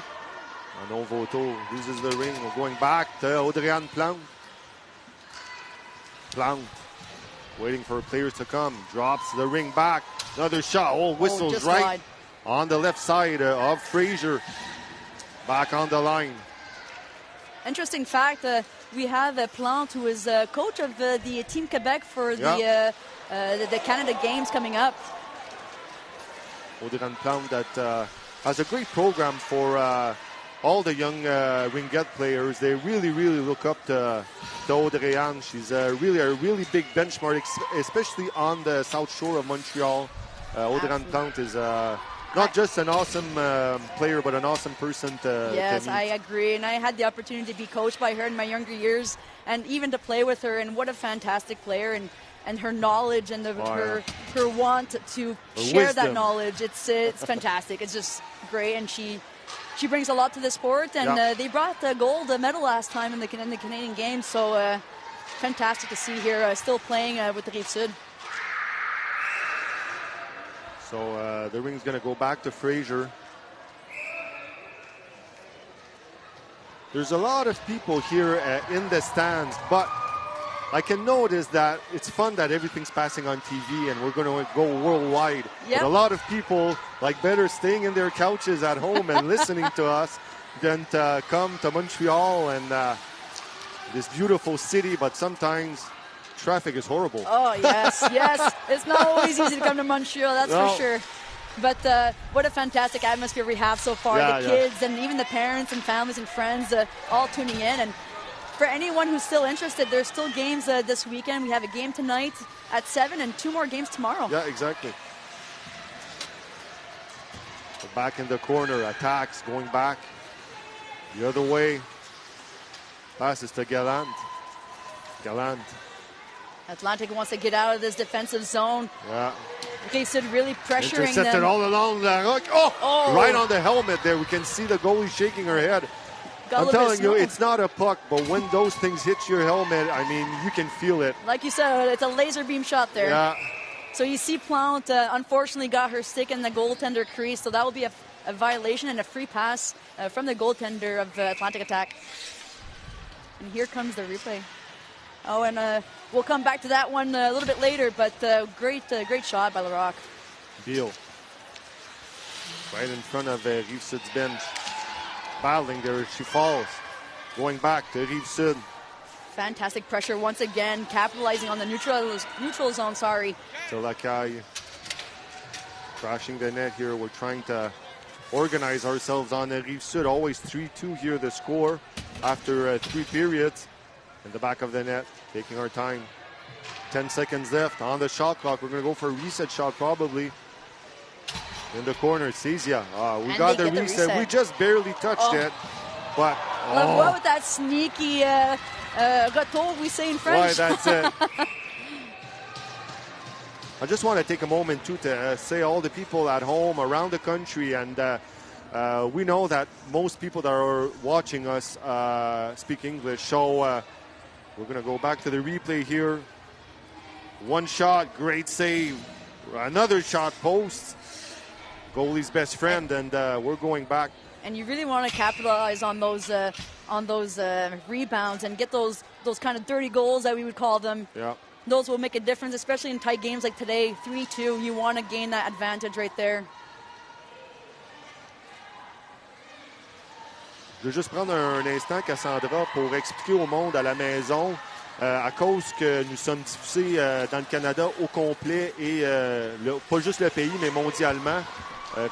Manon Vautour loses the ring. We're going back to Audrey-Anne Plante. Plante waiting for players to come. Drops the ring back. Another shot. Oh, whistles right wide. On the left side of Fraser. Back on the line. Interesting fact, we have Plante, who is coach of the Team Quebec for the Canada Games coming up. Audrey-Anne Plante that has a great program for all the young Ringette players. They really, really look up to Audrey-Anne. She's really a really big benchmark, especially on the south shore of Montreal. Audrey-Anne Plante is not just an awesome player, but an awesome person to Yes, meet. I agree. And I had the opportunity to be coached by her in my younger years and even to play with her. And what a fantastic player. And her knowledge and her want to share that knowledge. It's fantastic. It's just great. And she brings a lot to the sport. And they brought the gold medal last time in the Canadian Games. So fantastic to see here still playing with the Rive-Sud. So the ring's going to go back to Fraser. There's a lot of people here in the stands, but I can notice that it's fun that everything's passing on TV and we're going to go worldwide. Yep. But a lot of people like better staying in their couches at home and listening to us than to come to Montreal and this beautiful city, but sometimes traffic is horrible. Oh, yes. It's not always easy to come to Montreal, that's for sure. But what a fantastic atmosphere we have so far. The kids and even the parents and families and friends all tuning in. And for anyone who's still interested, there's still games this weekend. We have a game tonight at 7 and 2 more games tomorrow. Yeah, exactly. So back in the corner, attacks going back the other way. Passes to Gallant. Atlantic wants to get out of this defensive zone. Yeah. Rive-Sud really pressuring Intercepted them. all along the hook. Oh, right on the helmet there. We can see the goalie shaking her head. I'm telling you, it's not a puck, but when those things hit your helmet, I mean, you can feel it. Like you said, it's a laser beam shot there. Yeah. So you see Plante unfortunately got her stick in the goaltender crease, so that will be a violation and a free pass from the goaltender of Atlantic Attack. And here comes the replay. Oh, and we'll come back to that one a little bit later, but great shot by Larocque. Beal. Right in front of Rive-Sud's bench. Battling there, she falls. Going back to Rive-Sud. Fantastic pressure once again, capitalizing on the neutral zone, To Lacaille. Crashing the net here. We're trying to organize ourselves on the Rive-Sud. Always 3-2 here, the score after 3 periods. In the back of the net, taking our time. 10 seconds left on the shot clock. We're going to go for a reset shot probably. In the corner, Cezia. We got the reset. We just barely touched it. But what with that sneaky gâteau we say in French. Why, that's it. I just want to take a moment too to say all the people at home around the country, and we know that most people that are watching us speak English, so we're going to go back to the replay here. One shot, great save. Another shot, post. Goalie's best friend, and we're going back. And you really want to capitalize on those rebounds and get those kind of dirty goals that we would call them. Yeah. Those will make a difference, especially in tight games like today, 3-2. You want to gain that advantage right there. Je veux juste prendre un instant, Cassandra, pour expliquer au monde à la maison, à cause que nous sommes diffusés dans le Canada au complet et pas juste le pays, mais mondialement.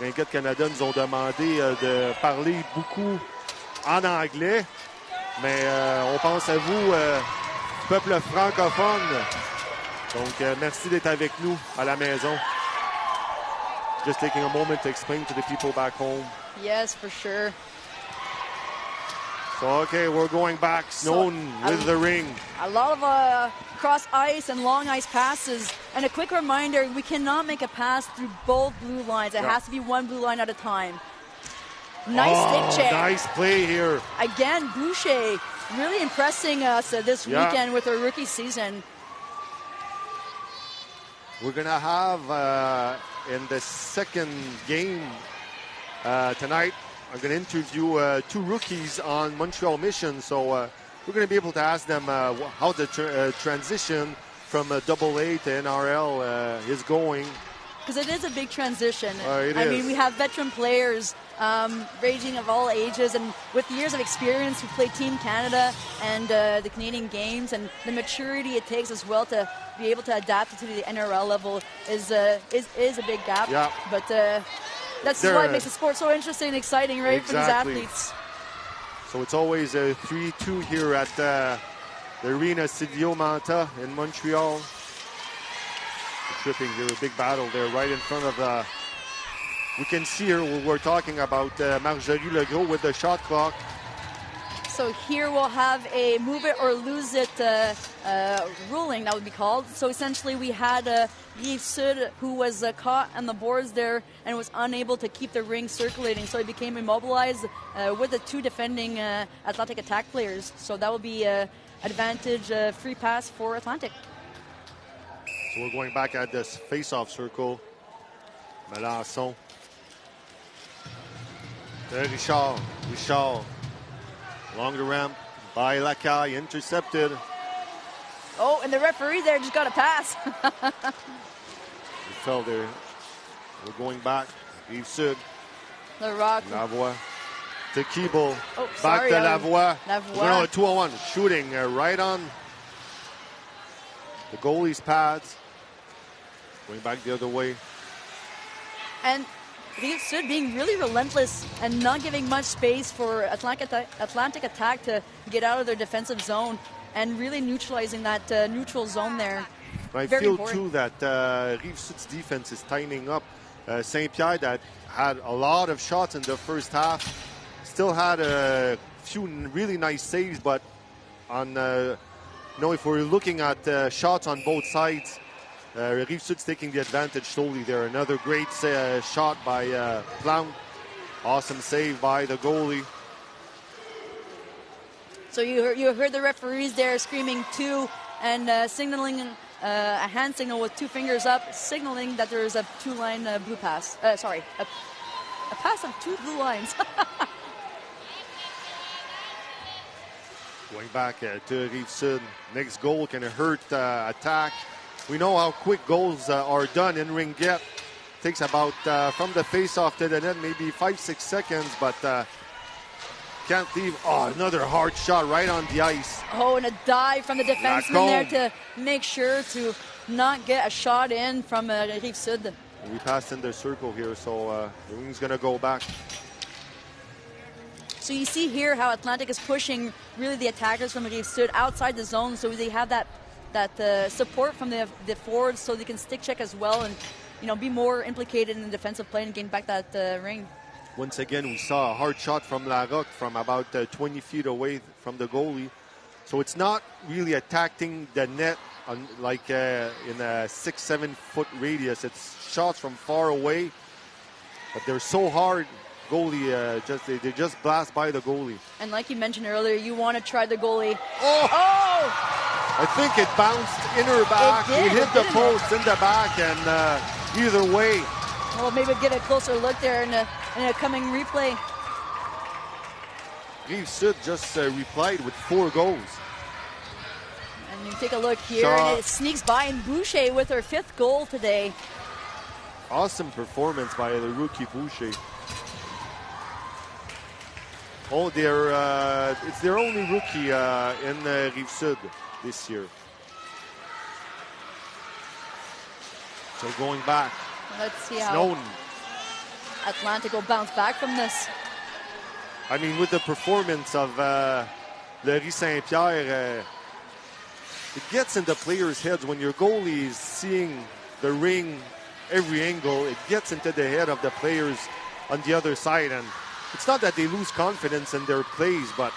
Ringette Canada nous ont demandé de parler beaucoup en anglais, mais on pense à vous, peuple francophone. Donc, merci d'être avec nous à la maison. just taking a moment to explain to the people back home. Yes, for sure. So, okay, we're going back. Snowden with the ring. A lot of cross ice and long ice passes. And a quick reminder, we cannot make a pass through both blue lines. It has to be one blue line at a time. Nice stick check. Nice play here. Again, Boucher really impressing us this weekend with her rookie season. We're going to have, in the second game tonight, I'm going to interview two rookies on Montreal mission. So we're going to be able to ask them how the transition from AA to NRL is going. Because it is a big transition. I mean, we have veteran players ranging of all ages and with years of experience who play Team Canada and the Canadian games, and the maturity it takes as well to be able to adapt to the NRL level is a big gap. Yeah. But that's why it makes the sport so interesting and exciting, right, for these athletes. So it's always a 3-2 here at the arena Sylvio Mantha in Montreal. Tripping here, a big battle there right in front of we can see here we're talking about Marjorie Legros with the shot clock. So here we'll have a move it or lose it ruling, that would be called. So essentially we had Rive-Sud who was caught on the boards there and was unable to keep the ring circulating. So he became immobilized with the two defending Atlantic attack players. So that will be advantage free pass for Atlantic. So we're going back at this face-off circle. Melançon. Richard. Along the ramp by Lacaille, intercepted. Oh, and the referee there just got a pass. He fell there. We're going back. Rive-Sud. Lavoie. To Keeble. Oh, back to Lavoie. Lavoie. We're on a 2-on-1. Shooting right on the goalie's pads. Going back the other way. And Rive-Sud being really relentless and not giving much space for Atlantic attack to get out of their defensive zone and really neutralizing that neutral zone there. I Very feel important. too that Rive-Sud's defense is tightening up. Saint-Pierre, that had a lot of shots in the first half, still had a few really nice saves, but on if we're looking at shots on both sides, Rive-Sud's taking the advantage slowly there. Another great shot by Plante. Awesome save by the goalie. So you heard the referees there screaming two and signaling a hand signal with two fingers up, signaling that there is a two-line blue pass. A pass of two blue lines. Going back to Rive-Sud. Next goal can hurt attack. We know how quick goals are done in Ringette. Takes about, from the face-off to the net, maybe 5-6 seconds, but can't leave. Oh, another hard shot right on the ice. Oh, and a dive from the defenseman there to make sure to not get a shot in from Rive-Sud. We passed in the circle here, so the wing's going to go back. So you see here how Atlantic is pushing really the attackers from Rive-Sud outside the zone, so they have that support from the forwards, so they can stick check as well and be more implicated in the defensive play and gain back that ring. Once again, we saw a hard shot from Larocque from about 20 feet away from the goalie. So it's not really attacking the net like in a 6-7 foot radius. It's shots from far away, but they're so hard. Goalie they just blast by the goalie. And like you mentioned earlier, you want to try the goalie. Oh! I think it bounced in her back. It hit the post in the back, and either way. Well, maybe get a closer look there in a coming replay. Rive-Sud just replied with 4 goals. And you take a look here, and it sneaks by, and Boucher with her 5th goal today. Awesome performance by the rookie Boucher. Oh, it's their only rookie in Rive-Sud this year. So going back. Let's see how Atlantic will bounce back from this. I mean, with the performance of Laurie Saint-Pierre, it gets in the players' heads when your goalie is seeing the ring every angle. It gets into the head of the players on the other side, and it's not that they lose confidence in their plays, but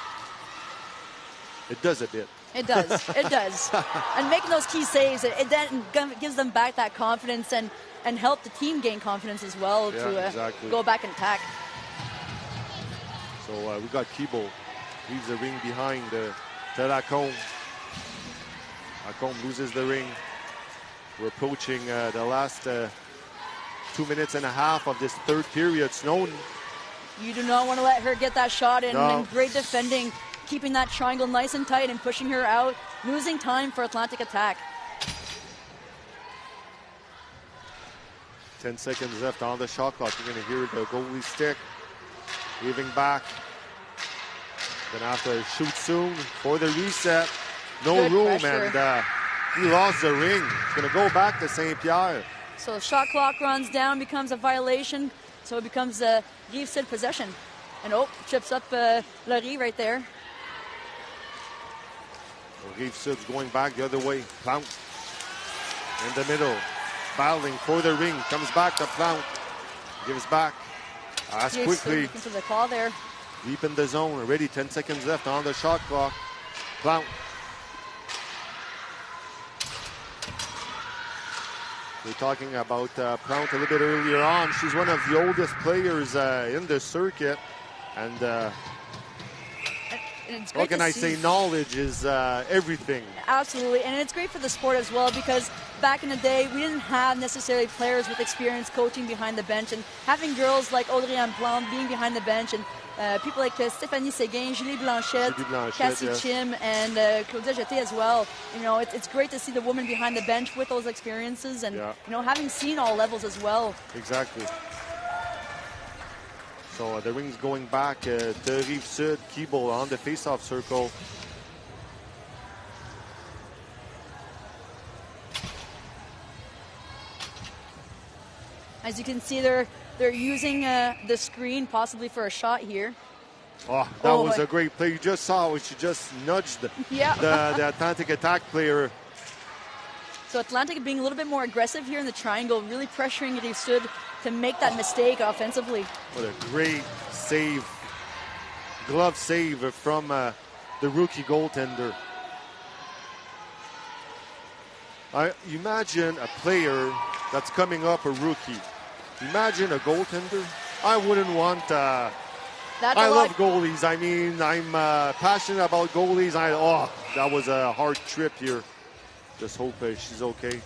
it does a bit. It does. It does. And making those key saves, it then gives them back that confidence and help the team gain confidence as well to go back and attack. So we got Kibo. Leaves the ring behind to Lacombe. Lacombe loses the ring. We're approaching the last 2 minutes and a half of this third period. Snowden. You do not want to let her get that shot in. No. And great defending, keeping that triangle nice and tight and pushing her out, losing time for Atlantic attack. 10 seconds left on the shot clock. You're going to hear the goalie stick. Moving back. Gonna have to shoot soon for the reset. No Good room, pressure. and he lost the ring. It's gonna go back to St. Pierre. So shot clock runs down, becomes a violation. So it becomes a Rive-Sud possession. And chips up Laurie right there. Rive-Sud's going back the other way. Plount in the middle. Battling for the ring. Comes back to Plount. Gives back. As quickly. Into the claw there. Deep in the zone. Already 10 seconds left on the shot clock. Plount. We're talking about Plount a little bit earlier on. She's one of the oldest players in the circuit. And what can I say? Knowledge is everything. Absolutely, and it's great for the sport as well, because back in the day, we didn't have necessarily players with experience coaching behind the bench, and having girls like Audrey-Anne Plante being behind the bench, and people like Stéphanie Séguin, Julie Blanchette, Cassie Chim, and Claudia Jeté as well. You know, it's great to see the woman behind the bench with those experiences, and you know, having seen all levels as well. Exactly. So the ring's going back to Rive-Sud. Keeble on the face-off circle. As you can see, they're using the screen possibly for a shot here. Oh, that was a great play. You just saw it. She just nudged the Atlantic attack player. So Atlantic being a little bit more aggressive here in the triangle, really pressuring Rive-Sud to make that mistake offensively. What a great save. Glove save from the rookie goaltender. Imagine a player that's coming up, a rookie. Imagine a goaltender. I wouldn't want... I love goalies. I mean, I'm passionate about goalies. That was a hard trip here. Just hope she's okay.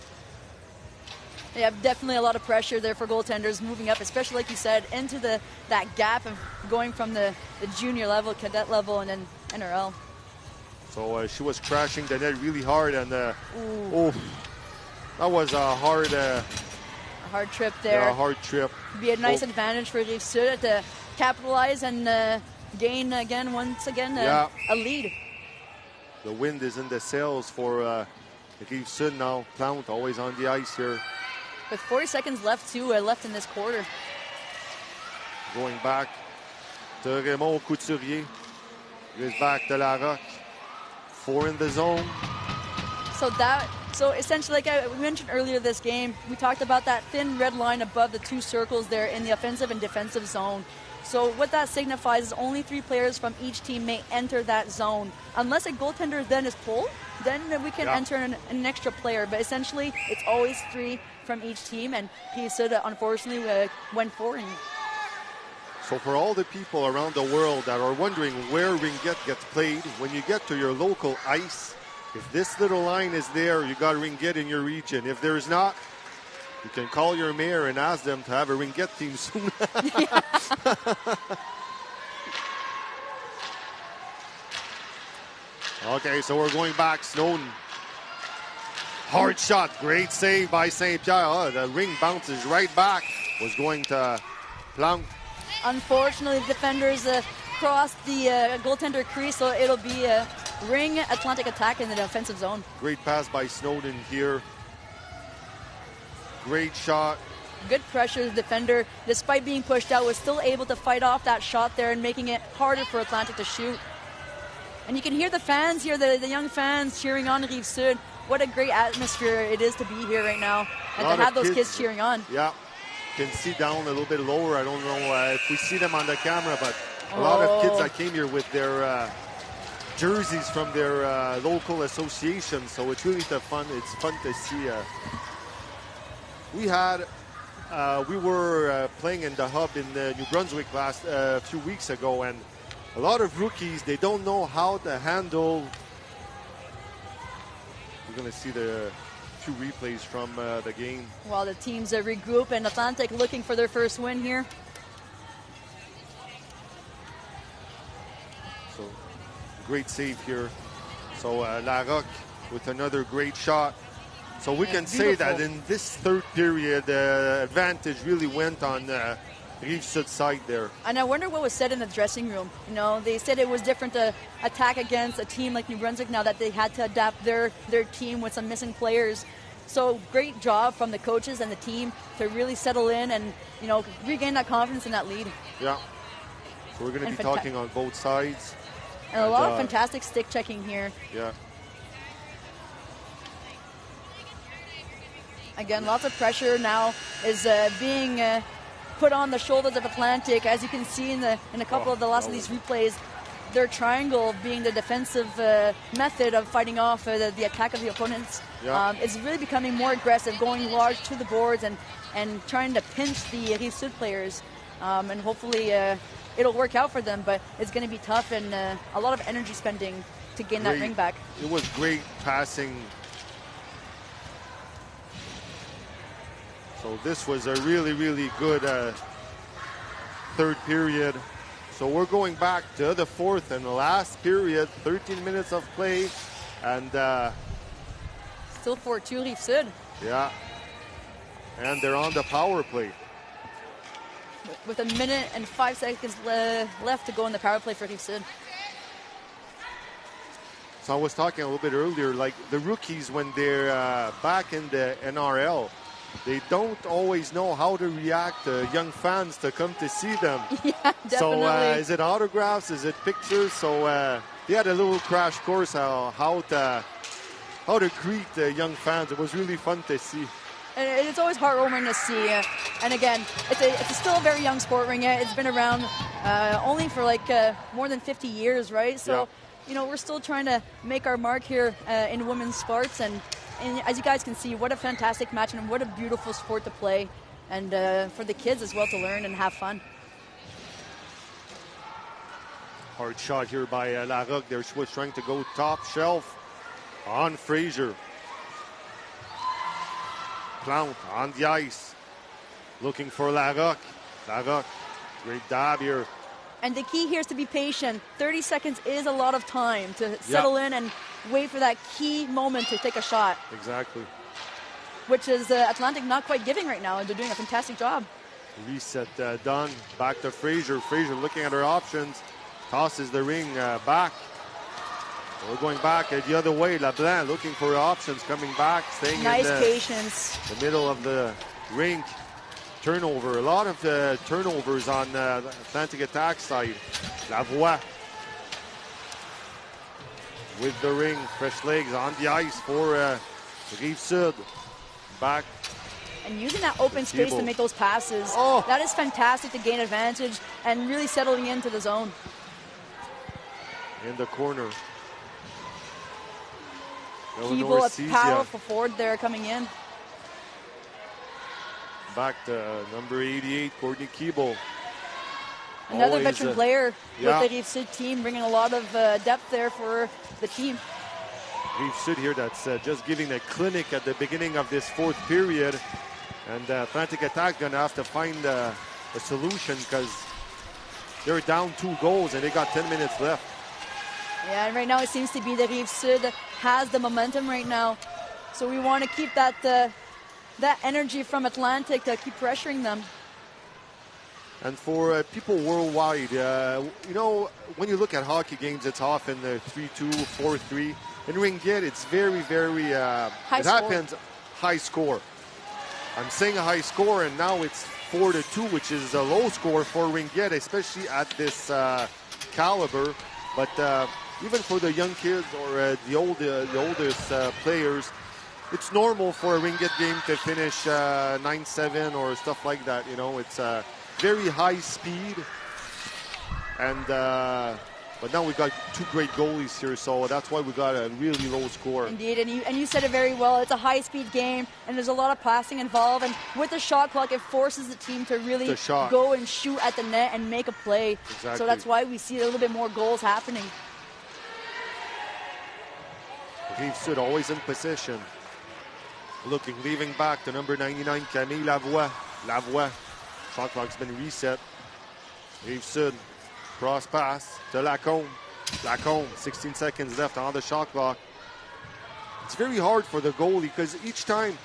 Yeah, definitely a lot of pressure there for goaltenders moving up, especially like you said, into that gap of going from the junior level, cadet level, and then NRL. So she was crashing the net really hard, and that was a hard trip there. Yeah, a hard trip. Be a nice advantage for Rive-Sud to capitalize and gain once again a lead. The wind is in the sails for Rive-Sud now. Plount always on the ice here. With 40 seconds left left in this quarter. Going back to Raymond Couturier. Goes back to Larocque. 4 in the zone. So essentially, like we mentioned earlier this game, we talked about that thin red line above the 2 circles there in the offensive and defensive zone. So what that signifies is only 3 players from each team may enter that zone. Unless a goaltender then is pulled, then we can enter an extra player. But essentially, it's always 3 from each team, and Rive-Sud unfortunately went 4. So for all the people around the world that are wondering where Ringette gets played, when you get to your local ice, if this little line is there, you got Ringette in your region. If there's not, you can call your mayor and ask them to have a Ringette team soon. Okay, so we're going back. Snowden. Hard shot. Great save by St. Pierre. The ring bounces right back. Was going to Plount. Unfortunately, the defenders crossed the goaltender crease, so it'll be a ring Atlantic attack in the offensive zone. Great pass by Snowden here. Great shot. Good pressure. The defender, despite being pushed out, was still able to fight off that shot there and making it harder for Atlantic to shoot. And you can hear the fans here, the young fans cheering on Rive-Sud. What a great atmosphere it is to be here right now. and to have those kids cheering on. Yeah, you can see down a little bit lower. I don't know if we see them on the camera, but a lot of kids that came here with their jerseys from their local association, so it's really fun. It's fun to see. We were playing in the hub in New Brunswick a few weeks ago, and a lot of rookies, they don't know how to handle. We're going to see the few replays from the game. While the teams regroup, and Atlantic looking for their first win here. So, great save here. So, Larocque with another great shot. So we can say that in this third period, the advantage really went on Rive-Sud side there. And I wonder what was said in the dressing room. You know, they said it was different to attack against a team like New Brunswick now that they had to adapt their team with some missing players. So great job from the coaches and the team to really settle in and, you know, regain that confidence in that lead. Yeah. So we're going to be talking on both sides. And a lot of fantastic stick checking here. Yeah. Again, lots of pressure now is being put on the shoulders of Atlantic. As you can see in a couple of the last of these replays, their triangle being the defensive method of fighting off the attack of the opponents. Yeah. It's really becoming more aggressive, going large to the boards and trying to pinch the Rive-Sud players. And hopefully it'll work out for them, but it's going to be tough and a lot of energy spending to gain that ring back. It was great passing. So this was a really, really good third period. So we're going back to the fourth and the last period, 13 minutes of play. And still 4-2 Rive-Sud. Yeah. And they're on the power play. With 1 minute and 5 seconds left to go in the power play for Rive-Sud. So I was talking a little bit earlier, like the rookies, when they're back in the NRL, they don't always know how to react to young fans to come to see them. Yeah, definitely. So is it autographs? Is it pictures? So they had a little crash course how to greet the young fans. It was really fun to see. And it's always heartwarming to see. And again, it's still a very young sport, Ringette. It's been around only for like more than 50 years, right? So, you know, we're still trying to make our mark here in women's sports. And as you guys can see, what a fantastic match and what a beautiful sport to play. And for the kids as well to learn and have fun. Hard shot here by Larocque. They're trying to go top shelf on Fraser. Plant on the ice. Looking for Larocque. Larocque, great dab here. And the key here is to be patient. 30 seconds is a lot of time to settle in and wait for that key moment to take a shot. Exactly. Which is Atlantic not quite giving right now, and they're doing a fantastic job. Reset done. Back to Fraser. Fraser looking at her options. Tosses the ring back. We're going back the other way. LeBlanc looking for her options, coming back, staying nice in patience. The middle of the rink. Turnover. A lot of turnovers on the Atlantic attack side. Lavoie with the ring. Fresh legs on the ice for Rive-Sud. Back. And using that open space to make those passes. That is fantastic to gain advantage and really settling into the zone. In the corner. Keeble, a powerful forward there coming in. Back to number 88, Courtney Keeble. Another veteran player with the Rive-Sud team, bringing a lot of depth there for the team. Rive-Sud here that's just giving a clinic at the beginning of this fourth period. And Atlantic Attack going to have to find a solution because they're down 2 goals and they got 10 minutes left. Yeah, and right now it seems to be that Rive-Sud has the momentum right now. So we want to keep that that energy from Atlantic to keep pressuring them. And for people worldwide, you know, when you look at hockey games, it's often 3-2, 4-3. In Ringette, it's very, very, happens high score. I'm saying a high score, and now it's 4-2, which is a low score for Ringette, especially at this caliber. But even for the young kids or the oldest players, it's normal for a Ringette game to finish 9-7 or stuff like that. You know, it's very high speed, and but now we got two great goalies here, so that's why we got a really low score. Indeed, and you said it very well. It's a high-speed game, and there's a lot of passing involved. And with the shot clock, it forces the team to really go and shoot at the net and make a play. Exactly. So that's why we see a little bit more goals happening. Rive-Sud always in possession. Leaving back to number 99, Camille Lavoie. Shot clock's been reset. Rive-Sud, cross pass to Lacombe. 16 seconds left on the shot clock. It's very hard for the goalie because each time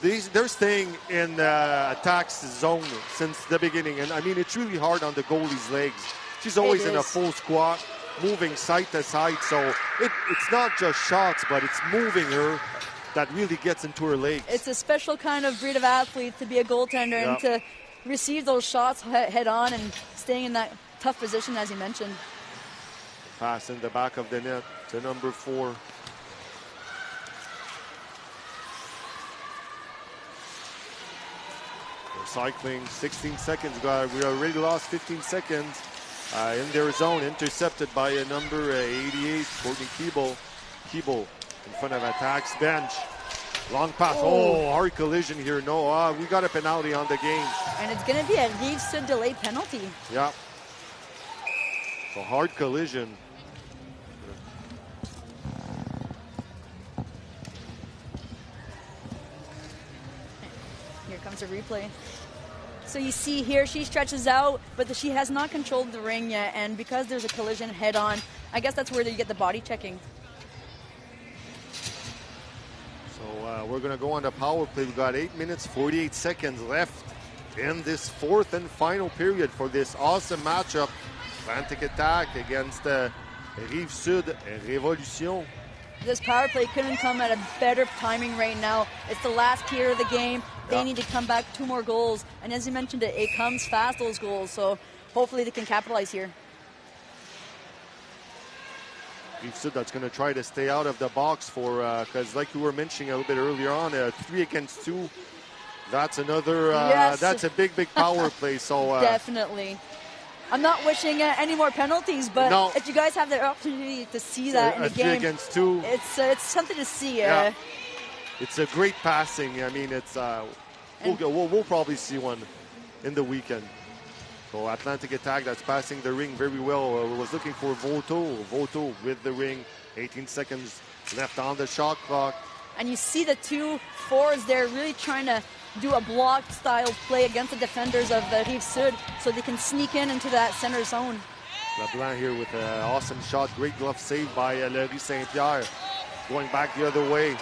they're staying in attack zone since the beginning. And I mean, it's really hard on the goalie's legs. She's always in a full squat, moving side to side. So it's not just shots, but it's moving her that really gets into her legs. It's a special kind of breed of athlete to be a goaltender and to receive those shots head on and staying in that tough position, as you mentioned. Pass in the back of the net to number 4. We're cycling 16 seconds. We already lost 15 seconds in their zone. Intercepted by a number 88, Courtney Keeble. Keeble in front of attack's bench. Long pass. Oh, hard collision here. No, we got a penalty on the game. And it's going to be a Rive-Sud delayed penalty. Yeah. So hard collision. Here comes a replay. So you see here, she stretches out, but she has not controlled the ring yet. And because there's a collision head on, I guess that's where you get the body checking. So we're going to go on the power play. We've got 8 minutes, 48 seconds left in this fourth and final period for this awesome matchup. Atlantic Attack against Rive-Sud Révolution. This power play couldn't come at a better timing right now. It's the last period of the game. They need to come back 2 more goals. And as you mentioned, it comes fast, those goals. So hopefully they can capitalize here. Rive-Sud that's going to try to stay out of the box for, because like you were mentioning a little bit earlier on, 3 against 2. That's another, that's a big power play. So definitely. I'm not wishing any more penalties, but if you guys have the opportunity to see that in the game, 3 against 2, it's something to see. It's a great passing. I mean, it's we'll probably see one in the weekend. So Atlantic Attack that's passing the ring very well. Was looking for Voto with the ring. 18 seconds left on the shot clock. And you see the 2 forwards there really trying to do a block style play against the defenders of the Rive-Sud so they can sneak into that center zone. LeBlanc here with an awesome shot. Great glove save by Laurie Saint-Pierre. Going back the other way.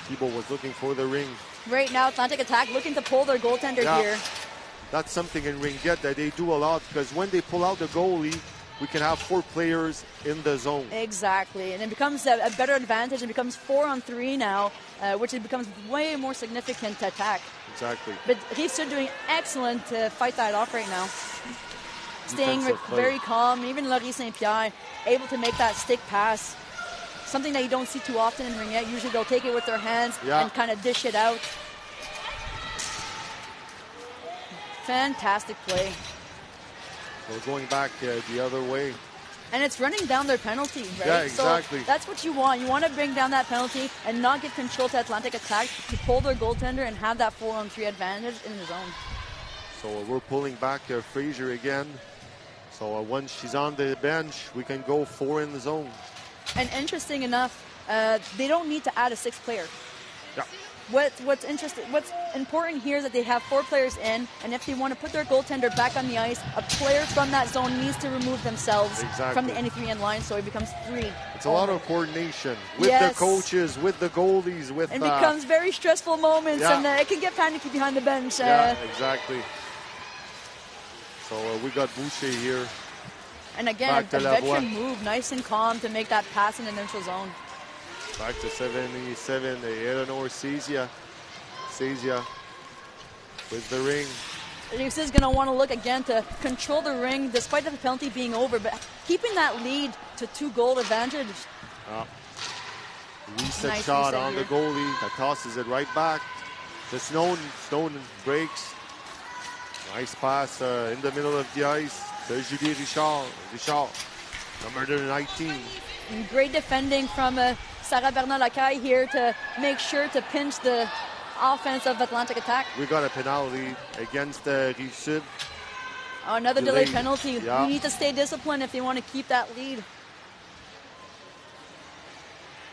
Thibault was looking for the ring. Right now, Atlantic Attack looking to pull their goaltender here. That's something in Ringette that they do a lot, because when they pull out the goalie, we can have 4 players in the zone. Exactly, and it becomes a better advantage. It becomes 4-on-3 now, which it becomes way more significant to attack. Exactly. But Rive-Sud doing excellent to fight that off right now. Staying very calm. Even Laurie Saint-Pierre able to make that stick pass. Something that you don't see too often in Ringette. Usually they'll take it with their hands and kind of dish it out. Fantastic play. We're going back the other way. And it's running down their penalty, right? Yeah, exactly. So that's what you want. You want to bring down that penalty and not give control to Atlantic Attack to pull their goaltender and have that 4-on-3 advantage in the zone. So we're pulling back Fraser again. So once she's on the bench, we can go 4 in the zone. And interesting enough, they don't need to add a 6th player. Yeah. What's important here is that they have 4 players in, and if they want to put their goaltender back on the ice, a player from that zone needs to remove themselves from the N3 line, so it becomes 3. It's a lot of coordination with the coaches, with the goalies, with. It becomes very stressful moments, and it can get panicky behind the bench. Yeah, exactly. So we got Boucher here. And again, a veteran move, nice and calm to make that pass in the neutral zone. Back to 77, Eleanor Cesia with the ring. Rive-Sud is going to want to look again to control the ring despite the penalty being over, but keeping that lead to 2-goal advantage. Reset Nice shot reset on here. the goalie that tosses it right back to Snowden. Snowden breaks. Nice pass in the middle of the ice to Julie Richard. Richard, number 19. And great defending from Sarah Bernard-Lacaille here to make sure to pinch the offense of Atlantic Attack. We got a penalty against Rive-Sud. Another delay Delayed. penalty. Yeah. You need to stay disciplined if they want to keep that lead.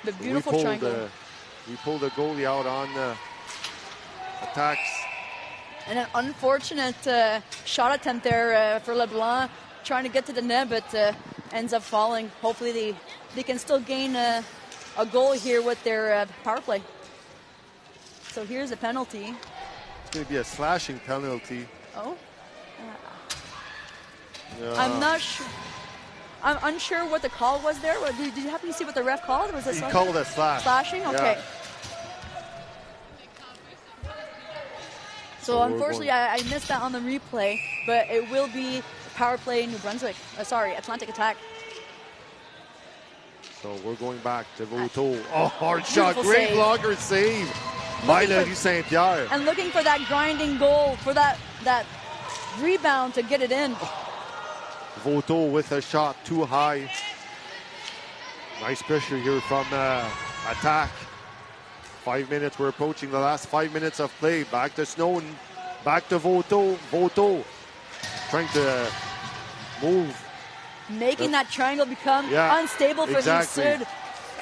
The beautiful triangle. We pulled the goalie out on attacks. And an unfortunate shot attempt there for LeBlanc, trying to get to the net, but ends up falling. Hopefully they can still gain a goal here with their power play. So here's a penalty. It's going to be a slashing penalty. Oh. Yeah. I'm not sure. I'm unsure what the call was there. Did you happen to see what the ref called? Was it He called a slash. Slashing? Okay. Yeah. So unfortunately, I missed that on the replay, but it will be power play New Brunswick. Atlantic Attack. So we're going back to Voto. Oh, hard shot. Beautiful Great save. blocker save by Laurie St. Pierre. And looking for that grinding goal, for that rebound to get it in. Voto with a shot too high. Nice pressure here from attack. 5 minutes. We're approaching the last 5 minutes of play. Back to Snowden. Back to Voto. Voto trying to move. Making that triangle become unstable for Rive-Sud.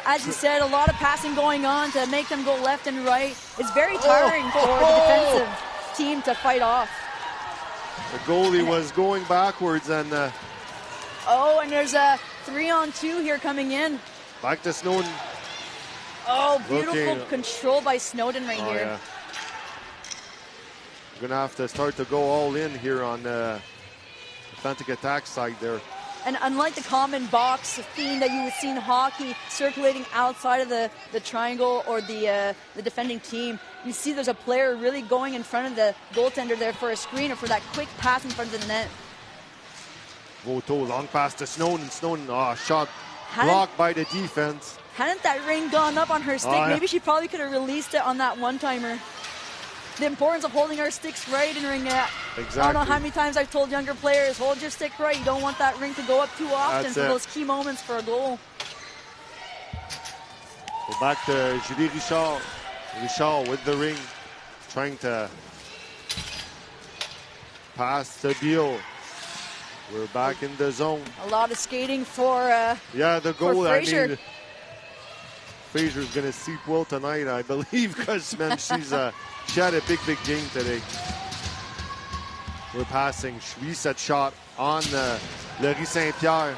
As you said, a lot of passing going on to make them go left and right. It's very tiring for the defensive team to fight off. The goalie was going backwards and and there's a 3-on-2 here coming in. back to Snowden. Oh, beautiful control by Snowden right here. Yeah. We're going to have to start to go all in here on the Atlantic Attack side there. And unlike the common box theme that you would see in hockey, circulating outside of the triangle or the defending team, you see there's a player really going in front of the goaltender there for a screen or for that quick pass in front of the net. Voto, long pass to Snowden. Snowden, shot blocked by the defense. Hadn't that ring gone up on her stick, maybe she probably could have released it on that one-timer. The importance of holding our sticks right in Ringette. Exactly. I don't know how many times I've told younger players, hold your stick right. You don't want that ring to go up too often for those key moments for a goal. Go back to Julie Richard. Richard with the ring, trying to pass to Beal. We're back in the zone. A lot of skating for the goal. for Fraser. I mean, Fraser's going to sleep well tonight, I believe, because she had a big game today. We're passing. Reset shot on Laurie St. Pierre.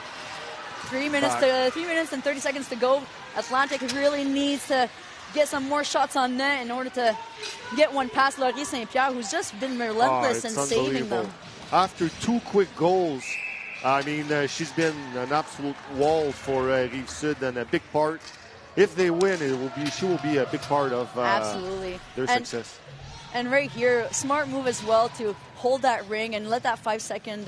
3 minutes and 30 seconds to go. Atlantic really needs to get some more shots on net in order to get one past Laurie St. Pierre, who's just been relentless in saving them. After 2 quick goals, I mean, she's been an absolute wall for Rive-Sud and a big part. If they win, she will be a big part of their success. And right here, smart move as well to hold that ring and let that 5-second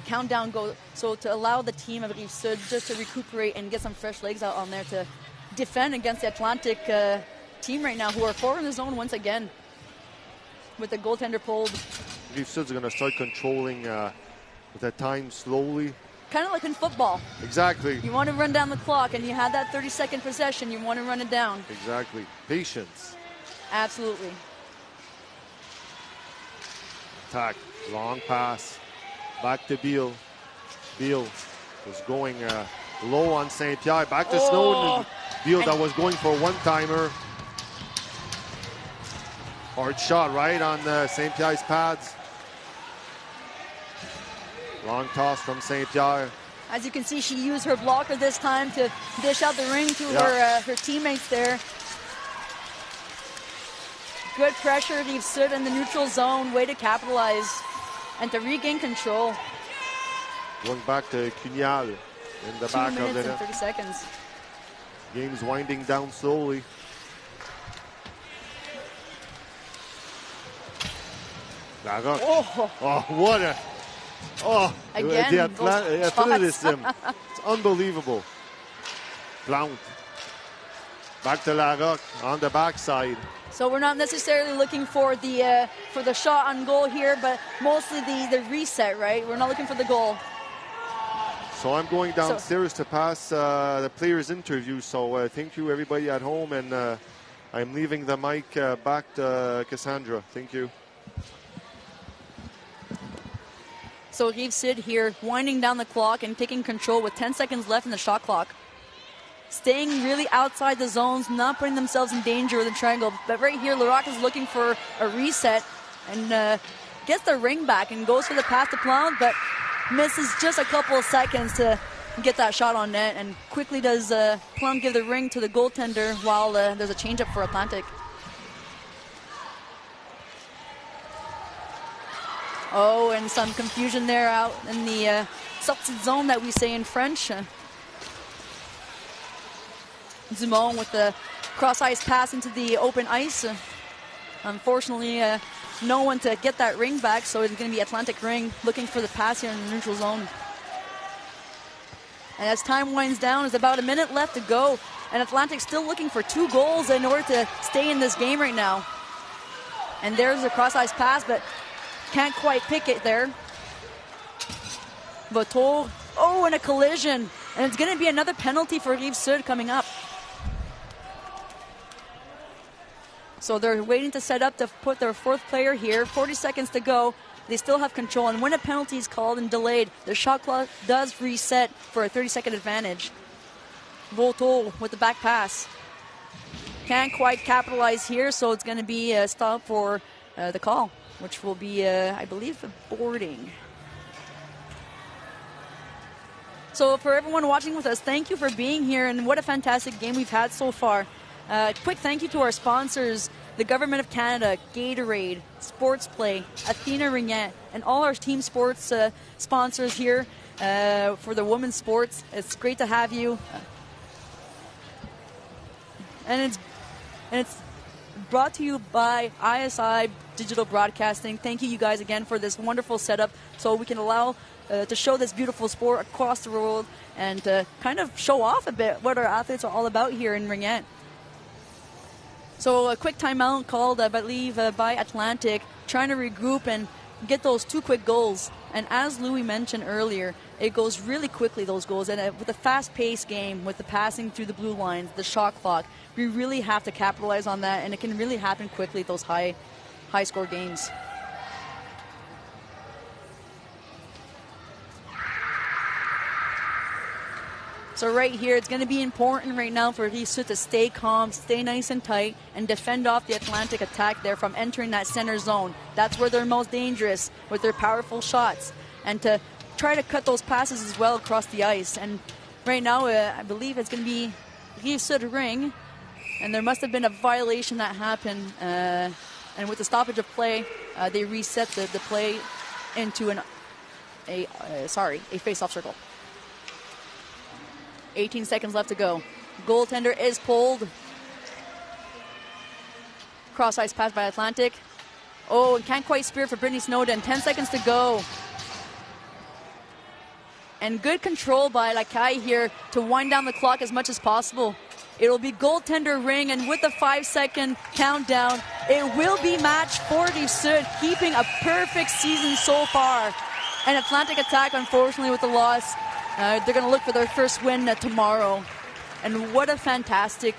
countdown go. So to allow the team of Rive-Sud just to recuperate and get some fresh legs out on there to defend against the Atlantic team right now, who are forward in the zone once again with the goaltender pulled. Rive-Sud's going to start controlling with that time slowly. Kind of like in football. Exactly. You want to run down the clock, and you have that 30-second possession. You want to run it down. Exactly. Patience. Absolutely. Attack. Long pass. Back to Beal. Beal was going low on St. Pierre. Back to Snowden. Beal that was going for a one-timer. Hard shot right on St. Pierre's pads. Long toss from St. Pierre. As you can see, she used her blocker this time to dish out the ring to her teammates there. Good pressure, Rive-Sud in the neutral zone. Way to capitalize and to regain control. Going back to Cugnal in the back of the net. 2 minutes and 30 seconds. Game's winding down slowly. What a... Again, the athleticism. It's unbelievable. Blount. Back to Larocque on the backside. So we're not necessarily looking for the shot on goal here, but mostly the reset, right? We're not looking for the goal. So I'm going downstairs to pass the players' interview. So thank you, everybody at home, and I'm leaving the mic back to Cassandra. Thank you. So Rive-Sud here, winding down the clock and taking control with 10 seconds left in the shot clock. Staying really outside the zones, not putting themselves in danger with the triangle. But right here, Larocque is looking for a reset and gets the ring back and goes for the pass to Plum, but misses just a couple of seconds to get that shot on net. And quickly does Plum give the ring to the goaltender while there's a changeup for Atlantic. Oh, and some confusion there out in the sortie zone that we say in French. Dumont with the cross-ice pass into the open ice. Unfortunately, no one to get that ring back, so it's going to be Atlantic ring looking for the pass here in the neutral zone. And as time winds down, there's about a minute left to go, and Atlantic still looking for 2 goals in order to stay in this game right now. And there's a cross-ice pass, but can't quite pick it there. Vautour, oh, and a collision. And it's going to be another penalty for Rive-Sud coming up. So they're waiting to set up to put their 4th player here. 40 seconds to go. They still have control. And when a penalty is called and delayed, the shot clock does reset for a 30-second advantage. Vautour with the back pass. Can't quite capitalize here, so it's going to be a stop for the call, which will be, I believe, a boarding. So for everyone watching with us, thank you for being here, and what a fantastic game we've had so far. Quick thank you to our sponsors, the Government of Canada, Gatorade, Sports Play, Athena Ringette, and all our team sports sponsors here for the women's sports. It's great to have you. And it's brought to you by ISI Digital Broadcasting. Thank you guys again for this wonderful setup so we can allow to show this beautiful sport across the world and kind of show off a bit what our athletes are all about here in Ringette. So a quick timeout called, I believe, by Atlantic, trying to regroup and get those 2 quick goals. And as Louis mentioned earlier, it goes really quickly, those goals. And with a fast-paced game, with the passing through the blue lines, the shot clock, we really have to capitalize on that. And it can really happen quickly, those high-score games. So right here, it's going to be important right now for Rive-Sud to stay calm, stay nice and tight, and defend off the Atlantic attack there from entering that center zone. That's where they're most dangerous with their powerful shots. And to try to cut those passes as well across the ice. And right now, I believe it's going to be Rive-Sud ring. And there must have been a violation that happened. And with the stoppage of play, they reset the play into a face-off circle. 18 seconds left to go. Goaltender is pulled. Cross-ice pass by Atlantic. Oh, and can't quite spear for Brittany Snowden. 10 seconds to go. And good control by Lacaille here to wind down the clock as much as possible. It'll be goaltender ring, and with the 5-second countdown, it will be match for Rive-Sud, keeping a perfect season so far. And Atlantic attack, unfortunately, with the loss. They're going to look for their first win tomorrow. And what a fantastic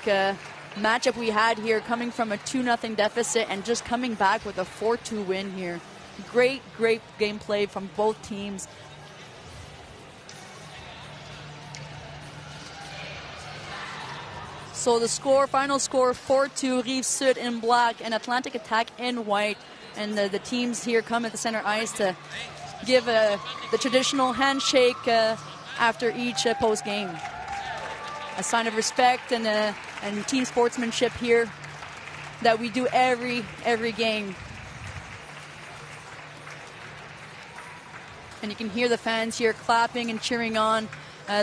matchup we had here, coming from a 2-0 deficit and just coming back with a 4-2 win here. Great gameplay from both teams. So the final score, 4-2, Rive-Sud in black and Atlantic attack in white. And the teams here come at the center ice to give the traditional handshake after each post game. A sign of respect and team sportsmanship here that we do every game. And you can hear the fans here clapping and cheering on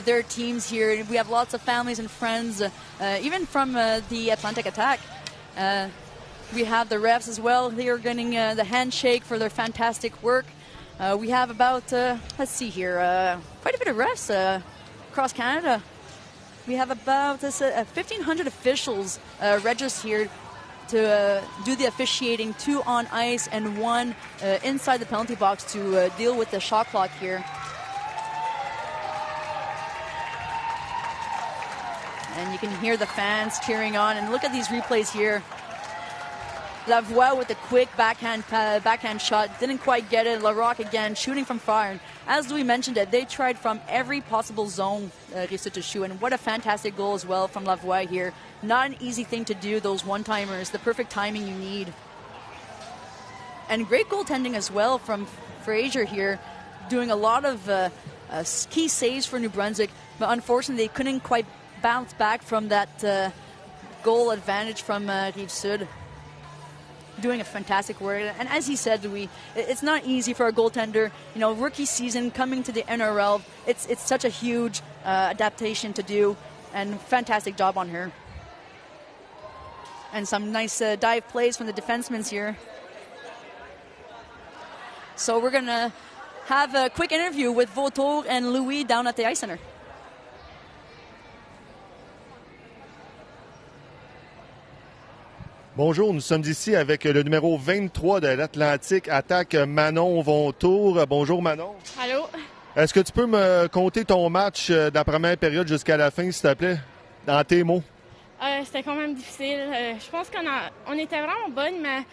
their teams here. We have lots of families and friends, even from the Atlantic attack. We have the refs as well. They are getting the handshake for their fantastic work. We have about, let's see here, quite a bit of refs across Canada. We have about 1,500 officials registered here to do the officiating, 2 on ice and 1 inside the penalty box to deal with the shot clock here. And you can hear the fans cheering on. And look at these replays here. Lavoie with a quick backhand shot. Didn't quite get it. Larocque again shooting from far. And as Louis mentioned it, they tried from every possible zone Rive-Sud to shoot. And what a fantastic goal as well from Lavoie here. Not an easy thing to do, those one-timers. The perfect timing you need. And great goaltending as well from Fraser here. Doing a lot of key saves for New Brunswick. But unfortunately, they couldn't quite bounce back from that goal advantage from Rive-Sud. Doing a fantastic work. And as he said, Louis, it's not easy for a goaltender. You know, rookie season, coming to the NRL, it's such a huge adaptation to do. And fantastic job on her. And some nice dive plays from the defensemen here. So we're going to have a quick interview with Vautour and Louis down at the Ice Center. Bonjour, nous sommes ici avec le numéro 23 de l'Atlantique, attaque Manon Vautour. Bonjour Manon. Allô. Est-ce que tu peux me compter ton match de la première période jusqu'à la fin, s'il te plaît, dans tes mots? C'était quand même difficile. Je pense qu'on était vraiment bonnes, mais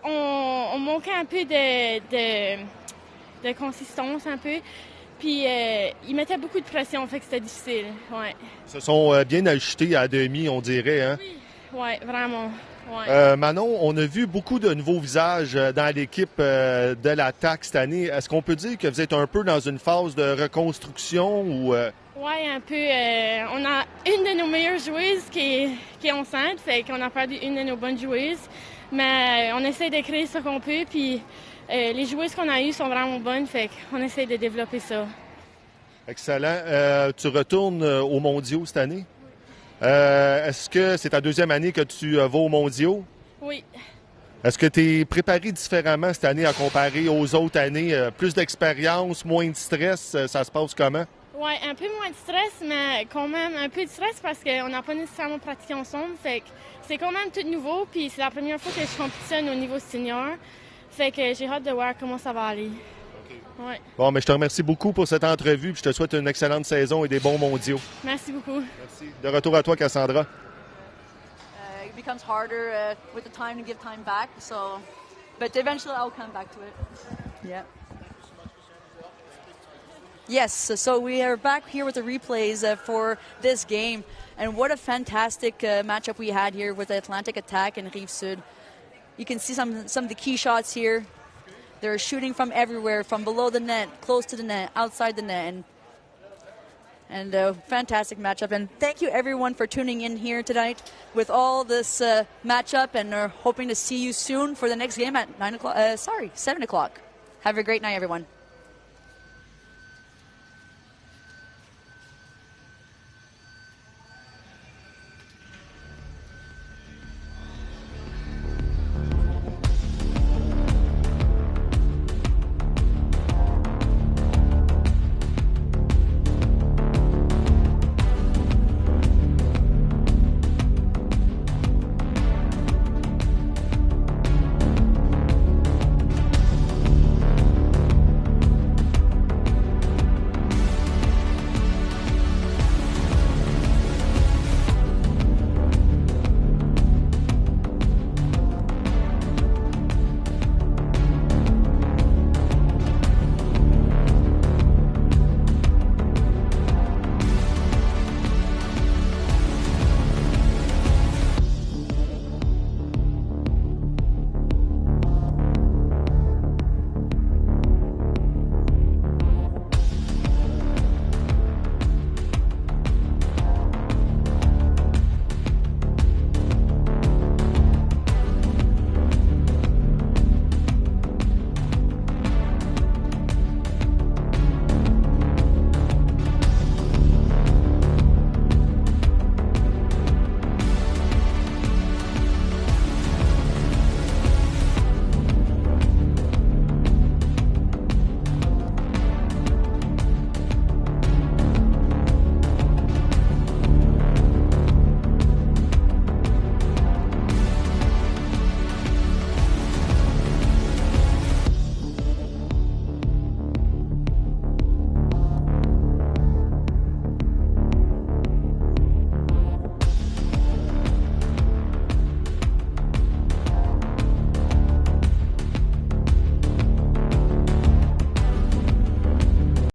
on manquait un peu de consistance, un peu. Puis ils mettaient beaucoup de pression, fait que c'était difficile. Ouais. Ils se sont bien ajustés à demi, on dirait, hein? Oui. Oui, vraiment. Ouais. Manon, on a vu beaucoup de nouveaux visages dans l'équipe de l'attaque cette année. Est-ce qu'on peut dire que vous êtes un peu dans une phase de reconstruction ou... Oui, un peu. On a une de nos meilleures joueuses qui est enceinte, fait qu'on a perdu une de nos bonnes joueuses. Mais on essaie de créer ce qu'on peut, puis les joueuses qu'on a eues sont vraiment bonnes, fait qu'on essaie de développer ça. Excellent. Tu retournes aux mondiaux cette année? Est-ce que c'est ta deuxième année que tu vas aux mondiaux? Oui. Est-ce que tu es préparé différemment cette année à comparer aux autres années? Plus d'expérience, moins de stress, ça se passe comment? Oui, un peu moins de stress, mais quand même un peu de stress parce qu'on n'a pas nécessairement pratiqué ensemble. Fait que c'est quand même tout nouveau, puis c'est la première fois que je compétitionne au niveau senior. Fait que j'ai hâte de voir comment ça va aller. Ouais. Bon, mais je te remercie beaucoup pour cette entrevue, puis je te souhaite une excellente saison et des bons mondiaux. Merci beaucoup. Merci. De retour à toi, Cassandra. It becomes harder with the time to give time back, so, but eventually I'll come back to it. Yeah. Yes, so we are back here with the replays for this game, and what a fantastic matchup we had here with the Atlantic Attack and Rive-Sud. You can see some of the key shots here. They're shooting from everywhere, from below the net, close to the net, outside the net. And a fantastic matchup. And thank you, everyone, for tuning in here tonight with all this matchup. And we're hoping to see you soon for the next game at 7 o'clock. Have a great night, everyone.